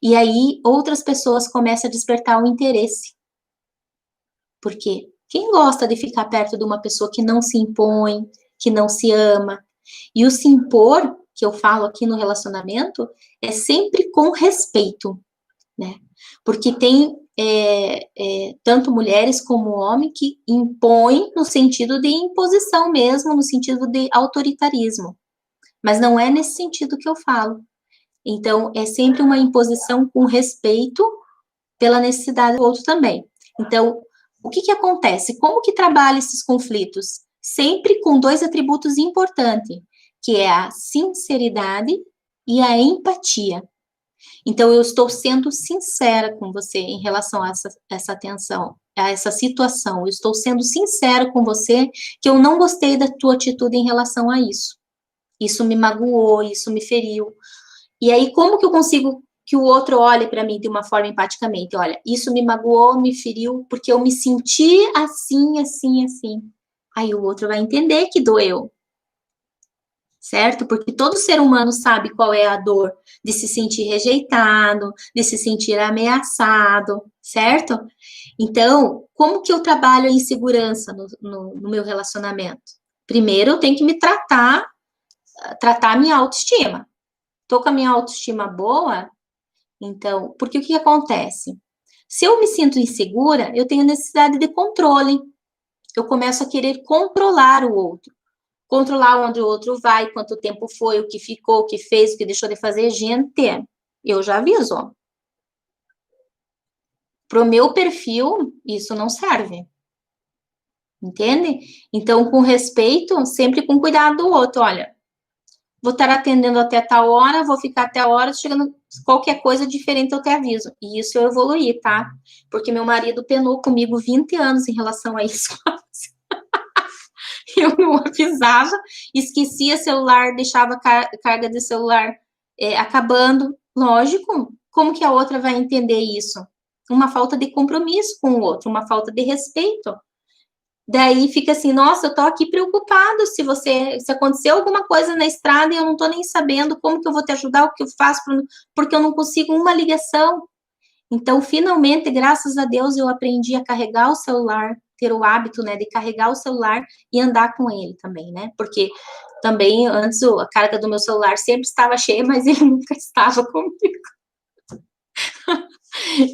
E aí outras pessoas começam a despertar o interesse. Por quê? Quem gosta de ficar perto de uma pessoa que não se impõe, que não se ama? E o se impor, que eu falo aqui no relacionamento, é sempre com respeito, né? Porque tem tanto mulheres como homens que impõem no sentido de imposição mesmo, no sentido de autoritarismo. Mas não é nesse sentido que eu falo. Então, é sempre uma imposição com respeito pela necessidade do outro também. Então, o que acontece? Como que trabalha esses conflitos? Sempre com dois atributos importantes, que é a sinceridade e a empatia. Então, eu estou sendo sincera com você em relação a essa atenção, a essa situação. Eu estou sendo sincera com você que eu não gostei da tua atitude em relação a isso. Isso me magoou, isso me feriu. E aí, como que eu consigo que o outro olhe para mim de uma forma empaticamente? Olha, isso me magoou, me feriu, porque eu me senti assim, assim, assim. Aí o outro vai entender que doeu, certo? Porque todo ser humano sabe qual é a dor de se sentir rejeitado, de se sentir ameaçado, certo? Então, como que eu trabalho a insegurança no meu relacionamento? Primeiro, eu tenho que me tratar a minha autoestima. Tô com a minha autoestima boa, então, porque o que acontece? Se eu me sinto insegura, eu tenho necessidade de controle. Eu começo a querer controlar o outro. Controlar onde o outro vai, quanto tempo foi, o que ficou, o que fez, o que deixou de fazer. Gente, eu já aviso. Pro meu perfil, isso não serve. Entende? Então, com respeito, sempre com cuidado do outro. Olha, vou estar atendendo até tal hora, vou ficar até a hora, chegando qualquer coisa diferente eu te aviso. E isso eu evoluí, tá? Porque meu marido penou comigo 20 anos em relação a isso. Eu não avisava, esquecia celular, deixava carga de celular acabando, lógico, como que a outra vai entender isso? Uma falta de compromisso com o outro, uma falta de respeito. Daí fica assim, nossa, eu tô aqui preocupado se acontecer alguma coisa na estrada e eu não tô nem sabendo como que eu vou te ajudar, o que eu faço, porque eu não consigo uma ligação. Então, finalmente, graças a Deus, eu aprendi a carregar o celular, ter o hábito, né, de carregar o celular e andar com ele também, né? Porque também, antes, a carga do meu celular sempre estava cheia, mas ele nunca estava comigo.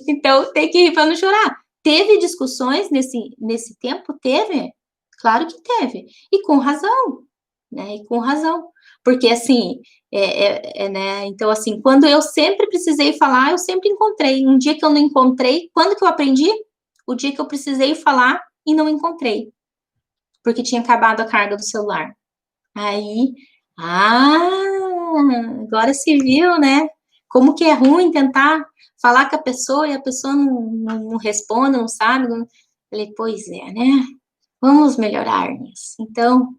Então, tem que rir para não chorar. Teve discussões nesse tempo? Teve. Claro que teve. E com razão, né? E com razão. Porque, assim, né? Então, assim, quando eu sempre precisei falar, eu sempre encontrei. Um dia que eu não encontrei, quando que eu aprendi? O dia que eu precisei falar e não encontrei. Porque tinha acabado a carga do celular. Aí, agora se viu, né? Como que é ruim tentar falar com a pessoa e a pessoa não responde, não sabe. Não... Falei, pois é, né? Vamos melhorar nisso. Então,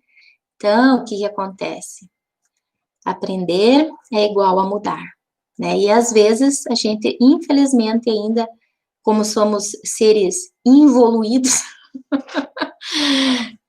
o que que acontece? Aprender é igual a mudar, né? E às vezes a gente, infelizmente, ainda, como somos seres involuídos,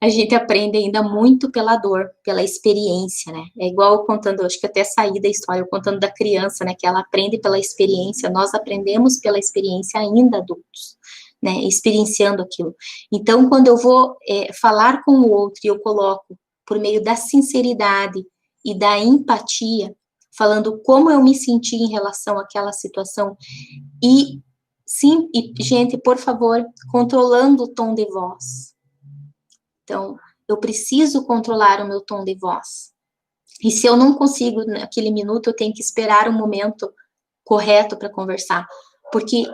a gente aprende ainda muito pela dor, pela experiência, né? É igual contando, acho que até saí da história, contando da criança, né? Que ela aprende pela experiência, nós aprendemos pela experiência ainda adultos, né? Experienciando aquilo. Então, quando eu vou falar com o outro e eu coloco por meio da sinceridade e da empatia, falando como eu me senti em relação àquela situação e, sim, e gente, por favor, controlando o tom de voz. Então, eu preciso controlar o meu tom de voz. E se eu não consigo naquele minuto, eu tenho que esperar o momento correto para conversar. Porque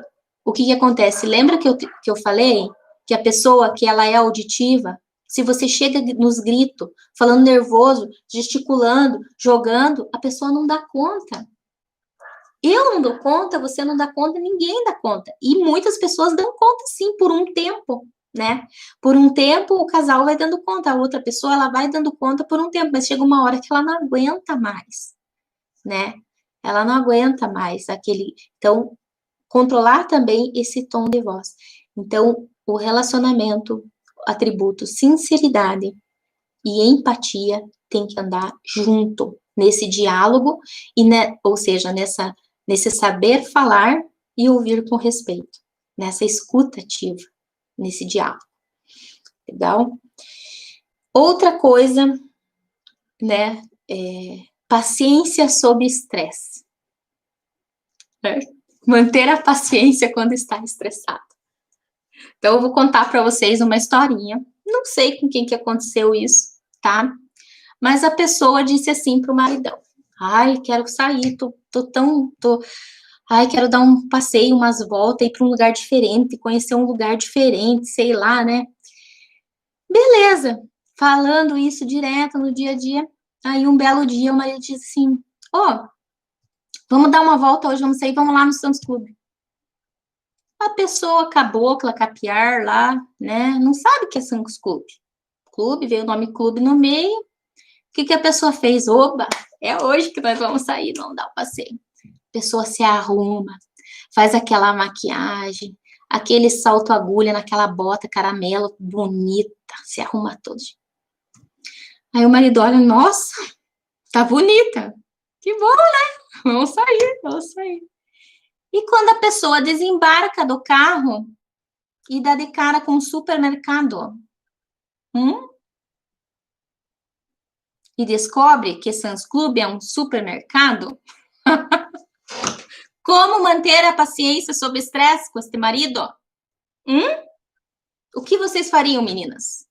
o que acontece? Lembra que eu falei que a pessoa que ela é auditiva, se você chega nos gritos, falando nervoso, gesticulando, jogando, a pessoa não dá conta. Eu não dou conta, você não dá conta, ninguém dá conta. E muitas pessoas dão conta, sim, por um tempo, né? Por um tempo o casal vai dando conta, a outra pessoa ela vai dando conta por um tempo, mas chega uma hora que ela não aguenta mais, né? Ela não aguenta mais aquele. Então, controlar também esse tom de voz. Então, o relacionamento, atributo sinceridade e empatia tem que andar junto nesse diálogo e, ou seja, nesse saber falar e ouvir com respeito, nessa escuta ativa, nesse diálogo. Legal? Outra coisa, né, paciência sob estresse. Manter a paciência quando está estressado. Então, eu vou contar para vocês uma historinha. Não sei com quem que aconteceu isso, tá? Mas a pessoa disse assim pro maridão: ai, quero sair, ai, quero dar um passeio, umas voltas, ir para um lugar diferente, conhecer um lugar diferente, sei lá, né? Beleza, falando isso direto no dia a dia. Aí um belo dia o marido disse assim: ó, vamos dar uma volta hoje, vamos sair, vamos lá no Santos Clube. A pessoa cabocla, capiar lá, né? Não sabe o que é Santos Clube. Clube, veio o nome clube no meio. O que a pessoa fez? Oba, é hoje que nós vamos sair, vamos dar um passeio. A pessoa se arruma, faz aquela maquiagem, aquele salto agulha naquela bota caramelo bonita, se arruma todo. Aí o marido olha, nossa, tá bonita. Que bom, né? Vamos sair, vamos sair. E quando a pessoa desembarca do carro e dá de cara com um supermercado, e descobre que Sam's Club é um supermercado, como manter a paciência sob estresse com este marido? O que vocês fariam, meninas?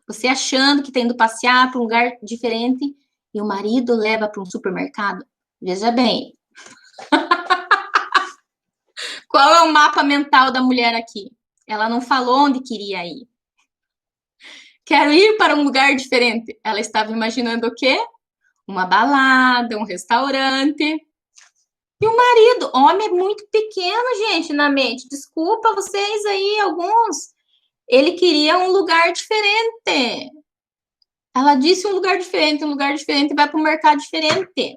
Você achando que está indo passear para um lugar diferente e o marido leva para um supermercado? Veja bem. Qual é o mapa mental da mulher aqui? Ela não falou onde queria ir. Quero ir para um lugar diferente. Ela estava imaginando o quê? Uma balada, um restaurante. E o marido, homem é muito pequeno, gente, na mente. Desculpa vocês aí, alguns. Ele queria um lugar diferente. Ela disse um lugar diferente vai para um mercado diferente.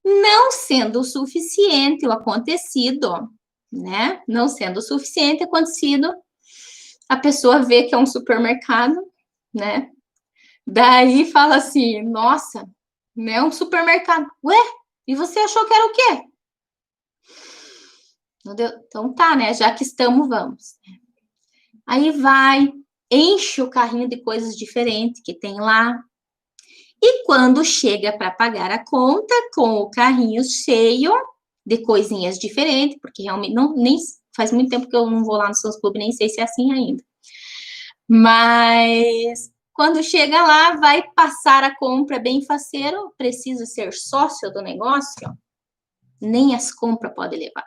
Não sendo o suficiente o acontecido, né? Não sendo o suficiente acontecido, a pessoa vê que é um supermercado, né? Daí fala assim, nossa, né? Um supermercado. Ué, e você achou que era o quê? Não deu? Então tá, né? Já que estamos, vamos. Aí vai, enche o carrinho de coisas diferentes que tem lá. E quando chega para pagar a conta, com o carrinho cheio de coisinhas diferentes, porque realmente não, nem faz muito tempo que eu não vou lá no Sam's Club, nem sei se é assim ainda. Mas quando chega lá, vai passar a compra bem faceiro, precisa ser sócio do negócio, nem as compras pode levar.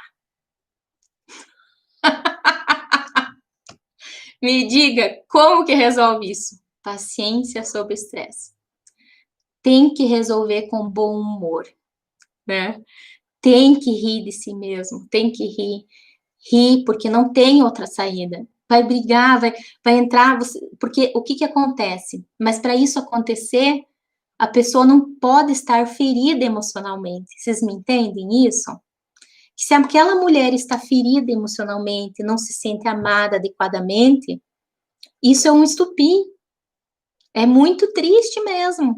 Me diga como que resolve isso? Paciência sob estresse. Tem que resolver com bom humor, né? Tem que rir de si mesmo, tem que rir. Rir porque não tem outra saída. Vai brigar, vai entrar, porque o que acontece? Mas para isso acontecer, a pessoa não pode estar ferida emocionalmente. Vocês me entendem isso? Se aquela mulher está ferida emocionalmente, não se sente amada adequadamente, isso é um estupim. É muito triste mesmo,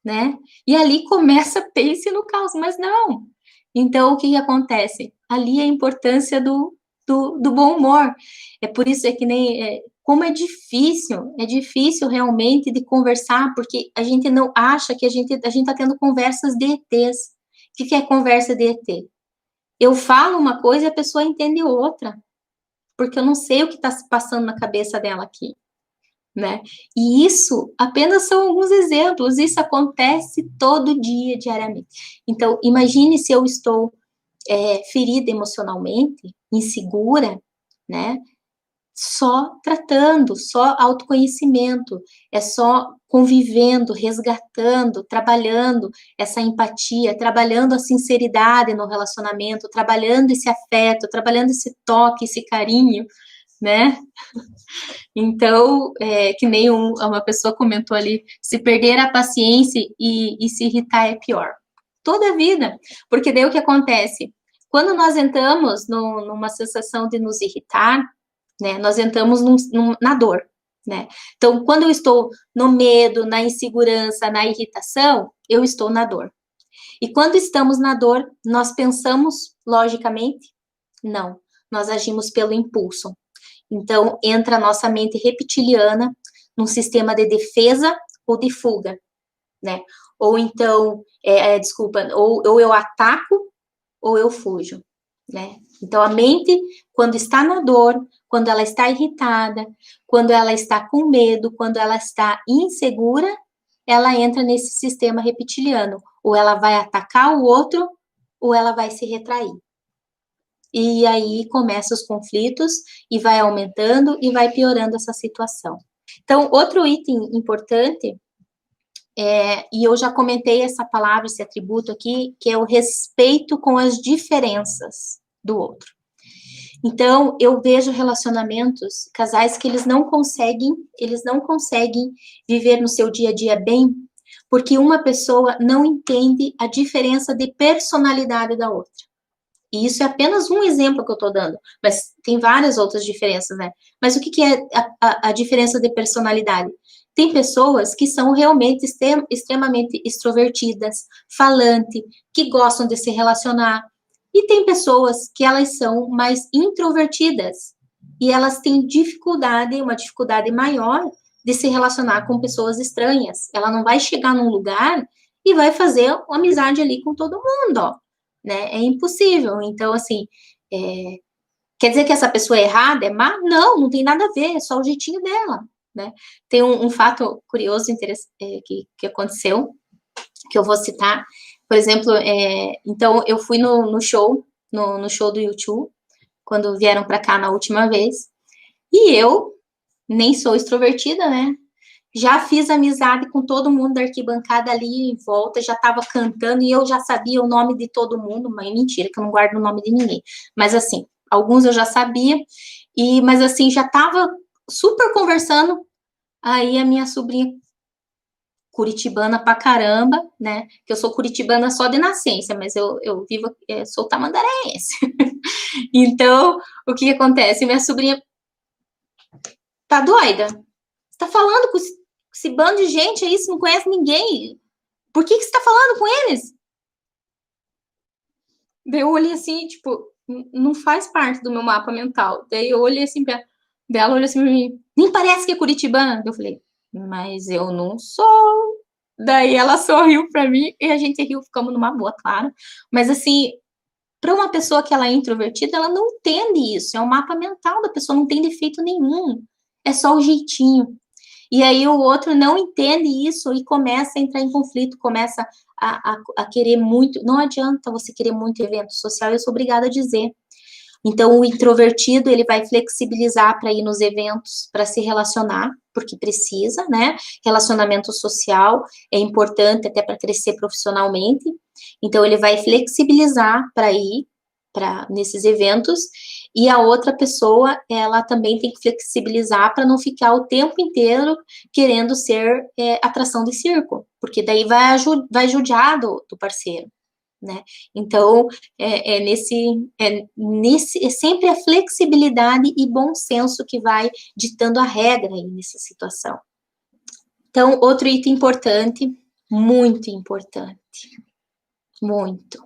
né? E ali começa pense no caos, mas não. Então, o que acontece? Ali é a importância do bom humor. É por isso é que nem como é difícil realmente de conversar, porque a gente não acha que a gente está tendo conversas de ETs. O que é conversa de ET? Eu falo uma coisa e a pessoa entende outra, porque eu não sei o que está se passando na cabeça dela aqui, né? E isso apenas são alguns exemplos, isso acontece todo dia, diariamente. Então, imagine se eu estou ferida emocionalmente, insegura, né? Só tratando, só autoconhecimento, é só convivendo, resgatando, trabalhando essa empatia, trabalhando a sinceridade no relacionamento, trabalhando esse afeto, trabalhando esse toque, esse carinho, né? Então, que nem uma pessoa comentou ali, se perder a paciência e se irritar é pior. Toda a vida, porque daí o que acontece? Quando nós entramos numa sensação de nos irritar, né, nós entramos na dor, né? Então, quando eu estou no medo, na insegurança, na irritação, eu estou na dor. E quando estamos na dor, nós pensamos logicamente? Não, nós agimos pelo impulso. Então, entra a nossa mente reptiliana num sistema de defesa ou de fuga, né? Ou então, desculpa, ou eu ataco ou eu fujo, né? Então, a mente, quando está na dor, quando ela está irritada, quando ela está com medo, quando ela está insegura, ela entra nesse sistema reptiliano. Ou ela vai atacar o outro, ou ela vai se retrair. E aí começam os conflitos e vai aumentando e vai piorando essa situação. Então, outro item importante, e eu já comentei essa palavra, esse atributo aqui, que é o respeito com as diferenças do outro. Então, eu vejo relacionamentos, casais que eles não conseguem viver no seu dia a dia bem, porque uma pessoa não entende a diferença de personalidade da outra. E isso é apenas um exemplo que eu estou dando, mas tem várias outras diferenças, né? Mas o que é a diferença de personalidade? Tem pessoas que são realmente extremamente extrovertidas, falante, que gostam de se relacionar. E tem pessoas que elas são mais introvertidas e elas têm uma dificuldade maior de se relacionar com pessoas estranhas. Ela não vai chegar num lugar e vai fazer uma amizade ali com todo mundo, ó, né? É impossível. Então, assim, quer dizer que essa pessoa é errada, é má? Não, não tem nada a ver, é só o jeitinho dela, né? Tem um fato curioso que aconteceu, que eu vou citar. Por exemplo, então eu fui no show do YouTube, quando vieram para cá na última vez, e eu nem sou extrovertida, né? Já fiz amizade com todo mundo da arquibancada ali em volta, já estava cantando e eu já sabia o nome de todo mundo, mas mentira, que eu não guardo o nome de ninguém. Mas assim, alguns eu já sabia, mas assim, já estava super conversando, aí a minha sobrinha curitibana pra caramba, né? Que eu sou curitibana só de nascença, mas eu vivo, sou tamandarense. Então, o que acontece? Minha sobrinha tá doida. Você tá falando com esse bando de gente aí, você não conhece ninguém. Por que você tá falando com eles? Daí eu olhei assim, tipo, não faz parte do meu mapa mental. Daí eu olhei assim pra ela, olhou assim pra mim, nem parece que é curitibana. Eu falei, mas eu não sou. Daí ela sorriu pra mim e a gente riu, ficamos numa boa, claro. Mas assim, para uma pessoa que ela é introvertida, ela não entende isso. É um mapa mental da pessoa, não tem defeito nenhum. É só o jeitinho. E aí o outro não entende isso e começa a entrar em conflito, começa a querer muito. Não adianta você querer muito evento social, eu sou obrigada a dizer. Então, o introvertido, ele vai flexibilizar para ir nos eventos, para se relacionar, porque precisa, né? Relacionamento social é importante até para crescer profissionalmente. Então, ele vai flexibilizar para ir nesses eventos, e a outra pessoa, ela também tem que flexibilizar para não ficar o tempo inteiro querendo ser atração de circo, porque daí vai judiar do parceiro, né? Então, é sempre a flexibilidade e bom senso que vai ditando a regra aí nessa situação. Então, outro item importante, muito importante, muito,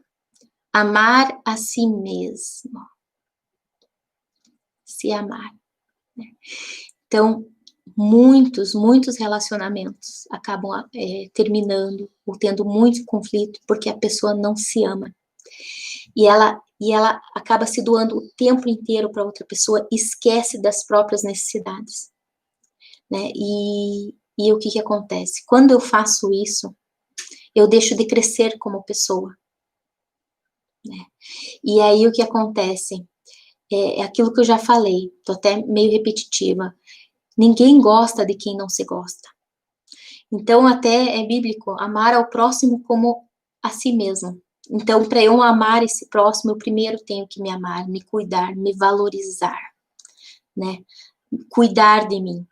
amar a si mesmo, se amar, né? Então, muitos relacionamentos acabam terminando ou tendo muito conflito porque a pessoa não se ama. E ela acaba se doando o tempo inteiro para outra pessoa, esquece das próprias necessidades, né? E o que acontece? Quando eu faço isso, eu deixo de crescer como pessoa, né? E aí o que acontece? É aquilo que eu já falei, tô até meio repetitiva. Ninguém gosta de quem não se gosta. Então, até é bíblico, amar ao próximo como a si mesmo. Então, para eu amar esse próximo, eu primeiro tenho que me amar, me cuidar, me valorizar, né? Cuidar de mim.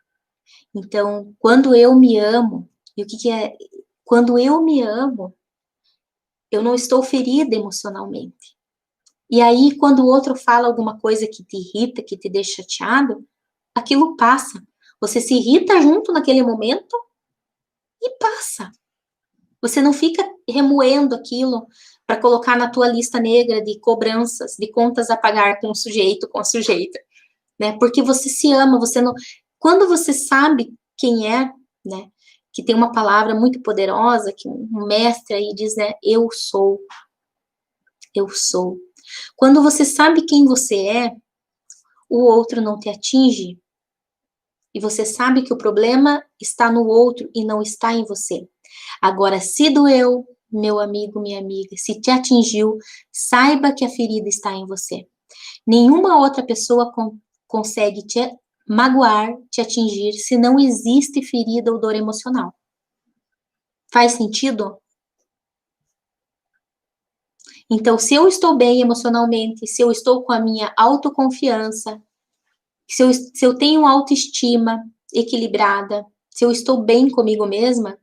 Então, quando eu me amo, e o que é? Quando eu me amo, eu não estou ferida emocionalmente. E aí, quando o outro fala alguma coisa que te irrita, que te deixa chateado, aquilo passa. Você se irrita junto naquele momento e passa. Você não fica remoendo aquilo para colocar na tua lista negra de cobranças, de contas a pagar com o sujeito, com a sujeita, né? Porque você se ama, você não. Quando você sabe quem é, né? Que tem uma palavra muito poderosa que um mestre aí diz, né? Eu sou. Eu sou. Quando você sabe quem você é, o outro não te atinge. E você sabe que o problema está no outro e não está em você. Agora, se doeu, meu amigo, minha amiga, se te atingiu, saiba que a ferida está em você. Nenhuma outra pessoa consegue te magoar, te atingir, se não existe ferida ou dor emocional. Faz sentido? Então, se eu estou bem emocionalmente, se eu estou com a minha autoconfiança, se eu tenho autoestima equilibrada, se eu estou bem comigo mesma,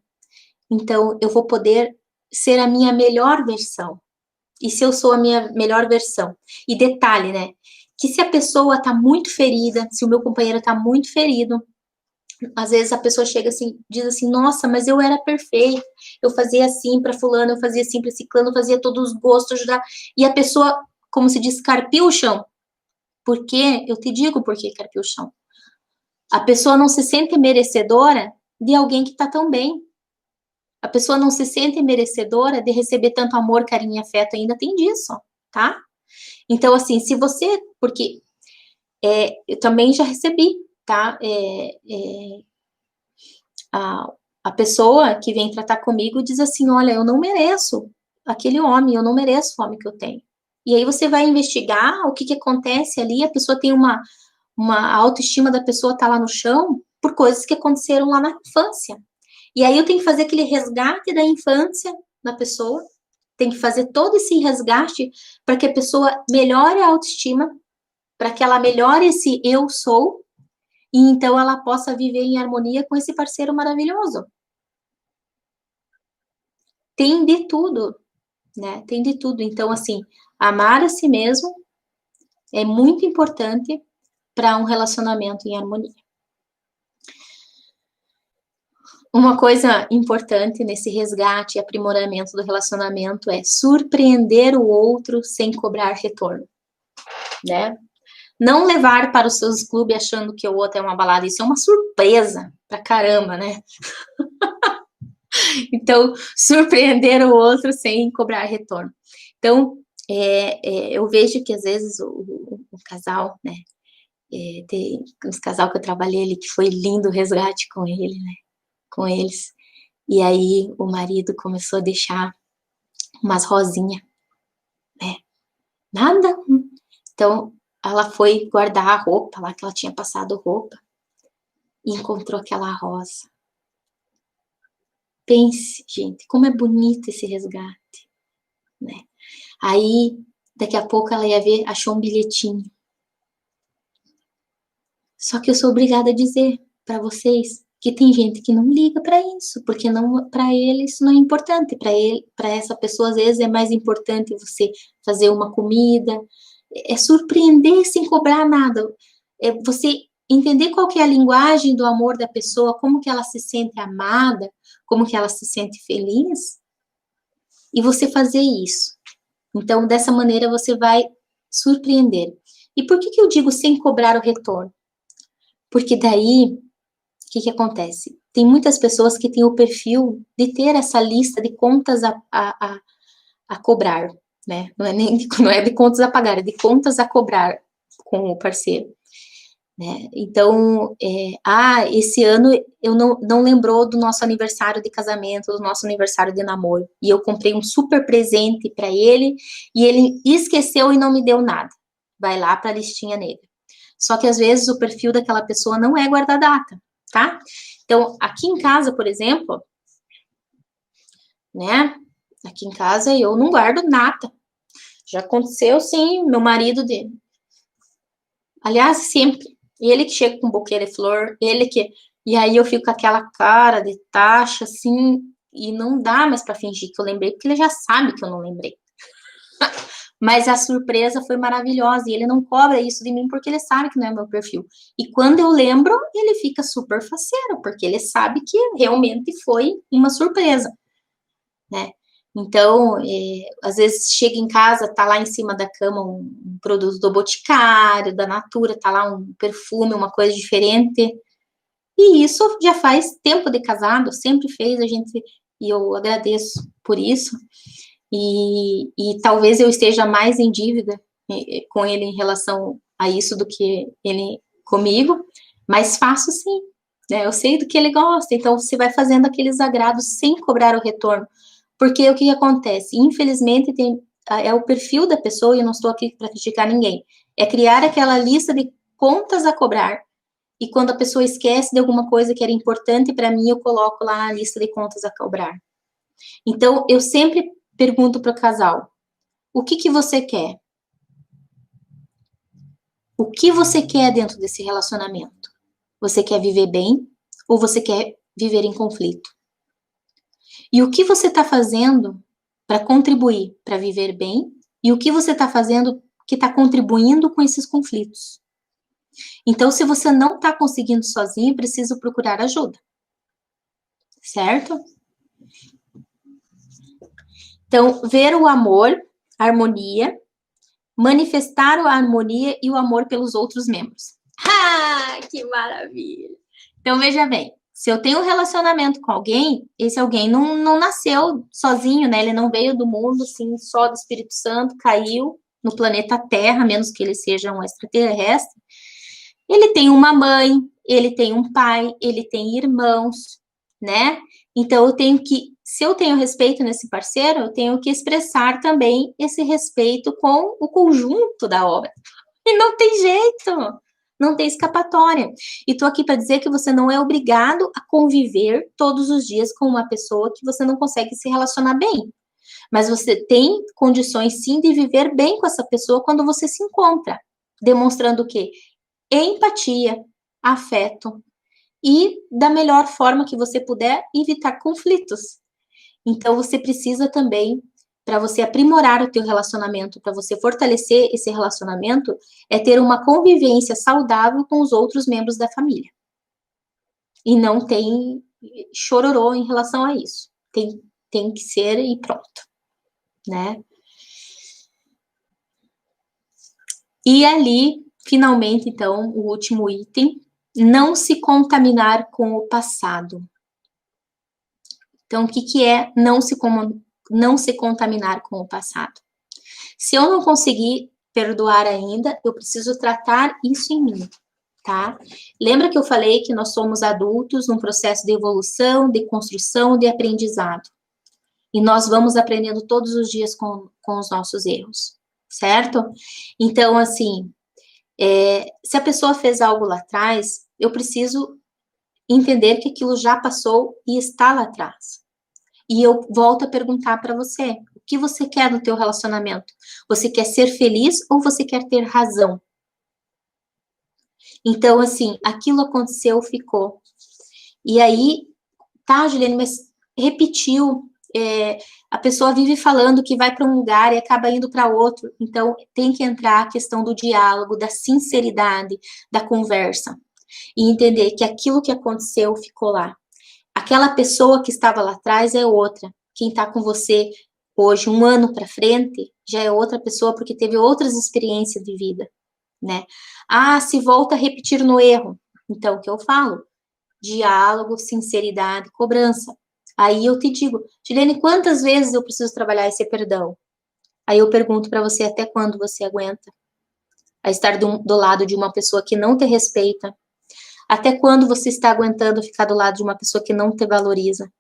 então eu vou poder ser a minha melhor versão. E se eu sou a minha melhor versão? E detalhe, né? Que se a pessoa está muito ferida, se o meu companheiro está muito ferido, às vezes a pessoa chega assim, diz assim, nossa, mas eu era perfeita, eu fazia assim para fulano, eu fazia assim para ciclano, eu fazia todos os gostos, e a pessoa, como se diz, carpia o chão. Por quê? Eu te digo por que carpia o chão. A pessoa não se sente merecedora de alguém que está tão bem. A pessoa não se sente merecedora de receber tanto amor, carinho e afeto, ainda tem disso, tá? Então, assim, se você, porque eu também já recebi, tá? A pessoa que vem tratar comigo diz assim, olha, eu não mereço aquele homem, eu não mereço o homem que eu tenho. E aí você vai investigar o que acontece ali, a pessoa tem uma autoestima da pessoa tá lá no chão por coisas que aconteceram lá na infância. E aí eu tenho que fazer aquele resgate da infância da pessoa, tem que fazer todo esse resgate para que a pessoa melhore a autoestima, para que ela melhore esse eu sou, e então ela possa viver em harmonia com esse parceiro maravilhoso. tem de tudo, né? Tem de tudo. Então, assim, amar a si mesmo é muito importante para um relacionamento em harmonia. Uma coisa importante nesse resgate e aprimoramento do relacionamento é surpreender o outro sem cobrar retorno, né? Não levar para os seus clubes achando que o outro é uma balada, isso é uma surpresa pra caramba, né? Então, surpreender o outro sem cobrar retorno. Então, eu vejo que às vezes o casal, né? Tem uns casal que eu trabalhei ali que foi lindo o resgate com ele, né? Com eles. E aí o marido começou a deixar umas rosinhas, né? Nada. Então, ela foi guardar a roupa lá, que ela tinha passado roupa, e encontrou aquela rosa. Pense, gente, como é bonito esse resgate, né? Aí, daqui a pouco ela ia ver, achou um bilhetinho. Só que eu sou obrigada a dizer para vocês que tem gente que não liga para isso, porque não, para ele isso não é importante. Para essa pessoa às vezes é mais importante você fazer uma comida, é surpreender sem cobrar nada. É você entender qual que é a linguagem do amor da pessoa, como que ela se sente amada, como que ela se sente feliz, e você fazer isso. Então, dessa maneira você vai surpreender. E por que eu digo sem cobrar o retorno? Porque daí, o que acontece? Tem muitas pessoas que têm o perfil de ter essa lista de contas a cobrar, né? Não é de contas a pagar, é de contas a cobrar com o parceiro. Né? Então, esse ano eu não lembrou do nosso aniversário de casamento, do nosso aniversário de namoro, e eu comprei um super presente para ele, e ele esqueceu e não me deu nada. Vai lá para a listinha negra. Só que às vezes o perfil daquela pessoa não é guarda-data, tá? Então, aqui em casa, por exemplo, né? Aqui em casa eu não guardo nada. Já aconteceu, sim, meu marido dele. Aliás, sempre. Ele que chega com um buquê de flor, ele que. E aí eu fico com aquela cara de taxa, assim, e não dá mais para fingir que eu lembrei, porque ele já sabe que eu não lembrei. Mas a surpresa foi maravilhosa e ele não cobra isso de mim porque ele sabe que não é meu perfil. E quando eu lembro, ele fica super faceiro, porque ele sabe que realmente foi uma surpresa, né? Então, às vezes chega em casa, tá lá em cima da cama um produto do Boticário, da Natura, tá lá um perfume, uma coisa diferente. E isso já faz tempo de casado, sempre fez, e eu agradeço por isso. E talvez eu esteja mais em dívida com ele em relação a isso do que ele comigo, mas faço sim, né? Eu sei do que ele gosta, então você vai fazendo aqueles agrados sem cobrar o retorno. Porque o que acontece? Infelizmente, é o perfil da pessoa, e eu não estou aqui para criticar ninguém, é criar aquela lista de contas a cobrar, e quando a pessoa esquece de alguma coisa que era importante para mim, eu coloco lá na lista de contas a cobrar. Então, eu sempre pergunto para o casal, o que você quer? O que você quer dentro desse relacionamento? Você quer viver bem ou você quer viver em conflito? E o que você está fazendo para contribuir para viver bem e o que você está fazendo que está contribuindo com esses conflitos? Então, se você não está conseguindo sozinho, preciso procurar ajuda, certo? Então, ver o amor, a harmonia, manifestar a harmonia e o amor pelos outros membros. Ah, que maravilha! Então, veja bem, se eu tenho um relacionamento com alguém, esse alguém não nasceu sozinho, né? Ele não veio do mundo, assim, só do Espírito Santo, caiu no planeta Terra, a menos que ele seja um extraterrestre. Ele tem uma mãe, ele tem um pai, ele tem irmãos, né? Então, eu tenho que, se eu tenho respeito nesse parceiro, eu tenho que expressar também esse respeito com o conjunto da obra. E não tem jeito, não tem escapatória. E tô aqui para dizer que você não é obrigado a conviver todos os dias com uma pessoa que você não consegue se relacionar bem. Mas você tem condições, sim, de viver bem com essa pessoa quando você se encontra. Demonstrando o quê? Empatia, afeto e, da melhor forma que você puder, evitar conflitos. Então, você precisa também, para você aprimorar o teu relacionamento, para você fortalecer esse relacionamento, é ter uma convivência saudável com os outros membros da família. E não tem chororô em relação a isso. Tem que ser e pronto, né? E ali, finalmente, então, o último item, não se contaminar com o passado. Então, o que é não se contaminar com o passado? Se eu não conseguir perdoar ainda, eu preciso tratar isso em mim, tá? Lembra que eu falei que nós somos adultos num processo de evolução, de construção, de aprendizado. E nós vamos aprendendo todos os dias com os nossos erros, certo? Então, assim, se a pessoa fez algo lá atrás, eu preciso entender que aquilo já passou e está lá atrás. E eu volto a perguntar para você, o que você quer no teu relacionamento? Você quer ser feliz ou você quer ter razão? Então, assim, aquilo aconteceu, ficou. E aí, tá, Juliane, mas repetiu, a pessoa vive falando que vai para um lugar e acaba indo para outro. Então, tem que entrar a questão do diálogo, da sinceridade, da conversa. E entender que aquilo que aconteceu ficou lá. Aquela pessoa que estava lá atrás é outra. Quem está com você hoje, um ano para frente, já é outra pessoa porque teve outras experiências de vida, né? Ah, se volta a repetir no erro. Então, o que eu falo? Diálogo, sinceridade, cobrança. Aí eu te digo, Juliane, quantas vezes eu preciso trabalhar esse perdão? Aí eu pergunto para você, até quando você aguenta a estar do lado de uma pessoa que não te respeita? Até quando você está aguentando ficar do lado de uma pessoa que não te valoriza?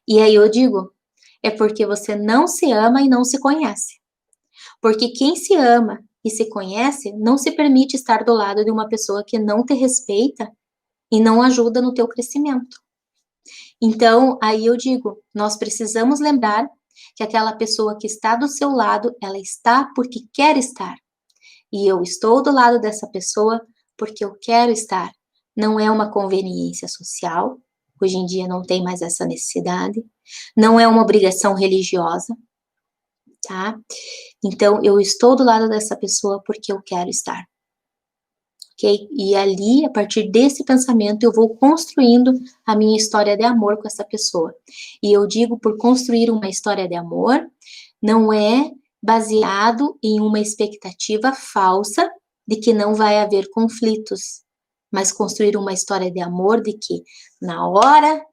E aí eu digo, é porque você não se ama e não se conhece. Porque quem se ama e se conhece não se permite estar do lado de uma pessoa que não te respeita e não ajuda no teu crescimento. Então, aí eu digo, nós precisamos lembrar que aquela pessoa que está do seu lado, ela está porque quer estar. E eu estou do lado dessa pessoa porque eu quero estar. Não é uma conveniência social, hoje em dia não tem mais essa necessidade, não é uma obrigação religiosa, tá? Então, eu estou do lado dessa pessoa porque eu quero estar. Ok? E ali, a partir desse pensamento, eu vou construindo a minha história de amor com essa pessoa. E eu digo por construir uma história de amor, não é baseado em uma expectativa falsa de que não vai haver conflitos, mas construir uma história de amor de que na hora,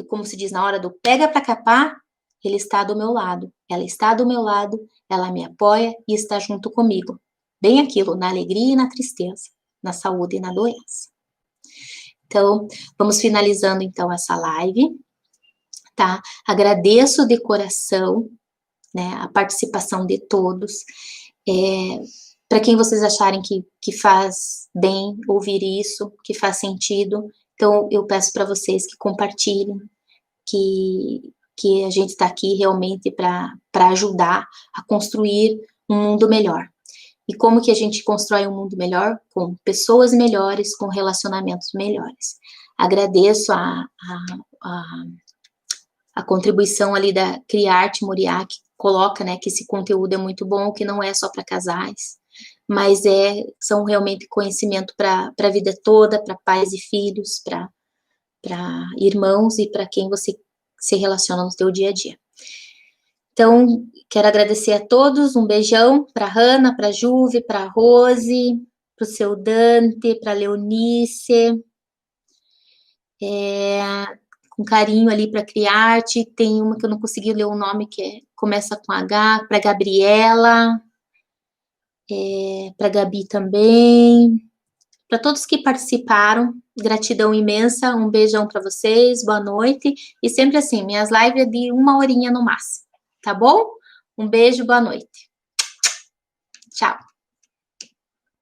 como se diz, na hora do pega para capar, ele está do meu lado, ela está do meu lado, ela me apoia e está junto comigo. Bem aquilo, na alegria e na tristeza, na saúde e na doença. Então, vamos finalizando então essa live, tá? Agradeço de coração, né, a participação de todos. Para quem vocês acharem que faz bem ouvir isso, que faz sentido, então eu peço para vocês que compartilhem, que a gente está aqui realmente para ajudar a construir um mundo melhor. E como que a gente constrói um mundo melhor? Com pessoas melhores, com relacionamentos melhores. Agradeço a contribuição ali da Criarte Moriá, que coloca, né, que esse conteúdo é muito bom, que não é só para casais, mas são realmente conhecimento para a vida toda, para pais e filhos, para irmãos e para quem você se relaciona no seu dia a dia. Então, quero agradecer a todos, um beijão para a Hanna, para a Juve, para a Rose, para o seu Dante, para a Leonice, com carinho ali para Criarte, tem uma que eu não consegui ler o nome, que começa com H, para Gabriela, para Gabi também, para todos que participaram, gratidão imensa, um beijão para vocês, boa noite, e sempre assim, minhas lives é de 1 horinha no máximo, tá bom? Um beijo, boa noite. Tchau.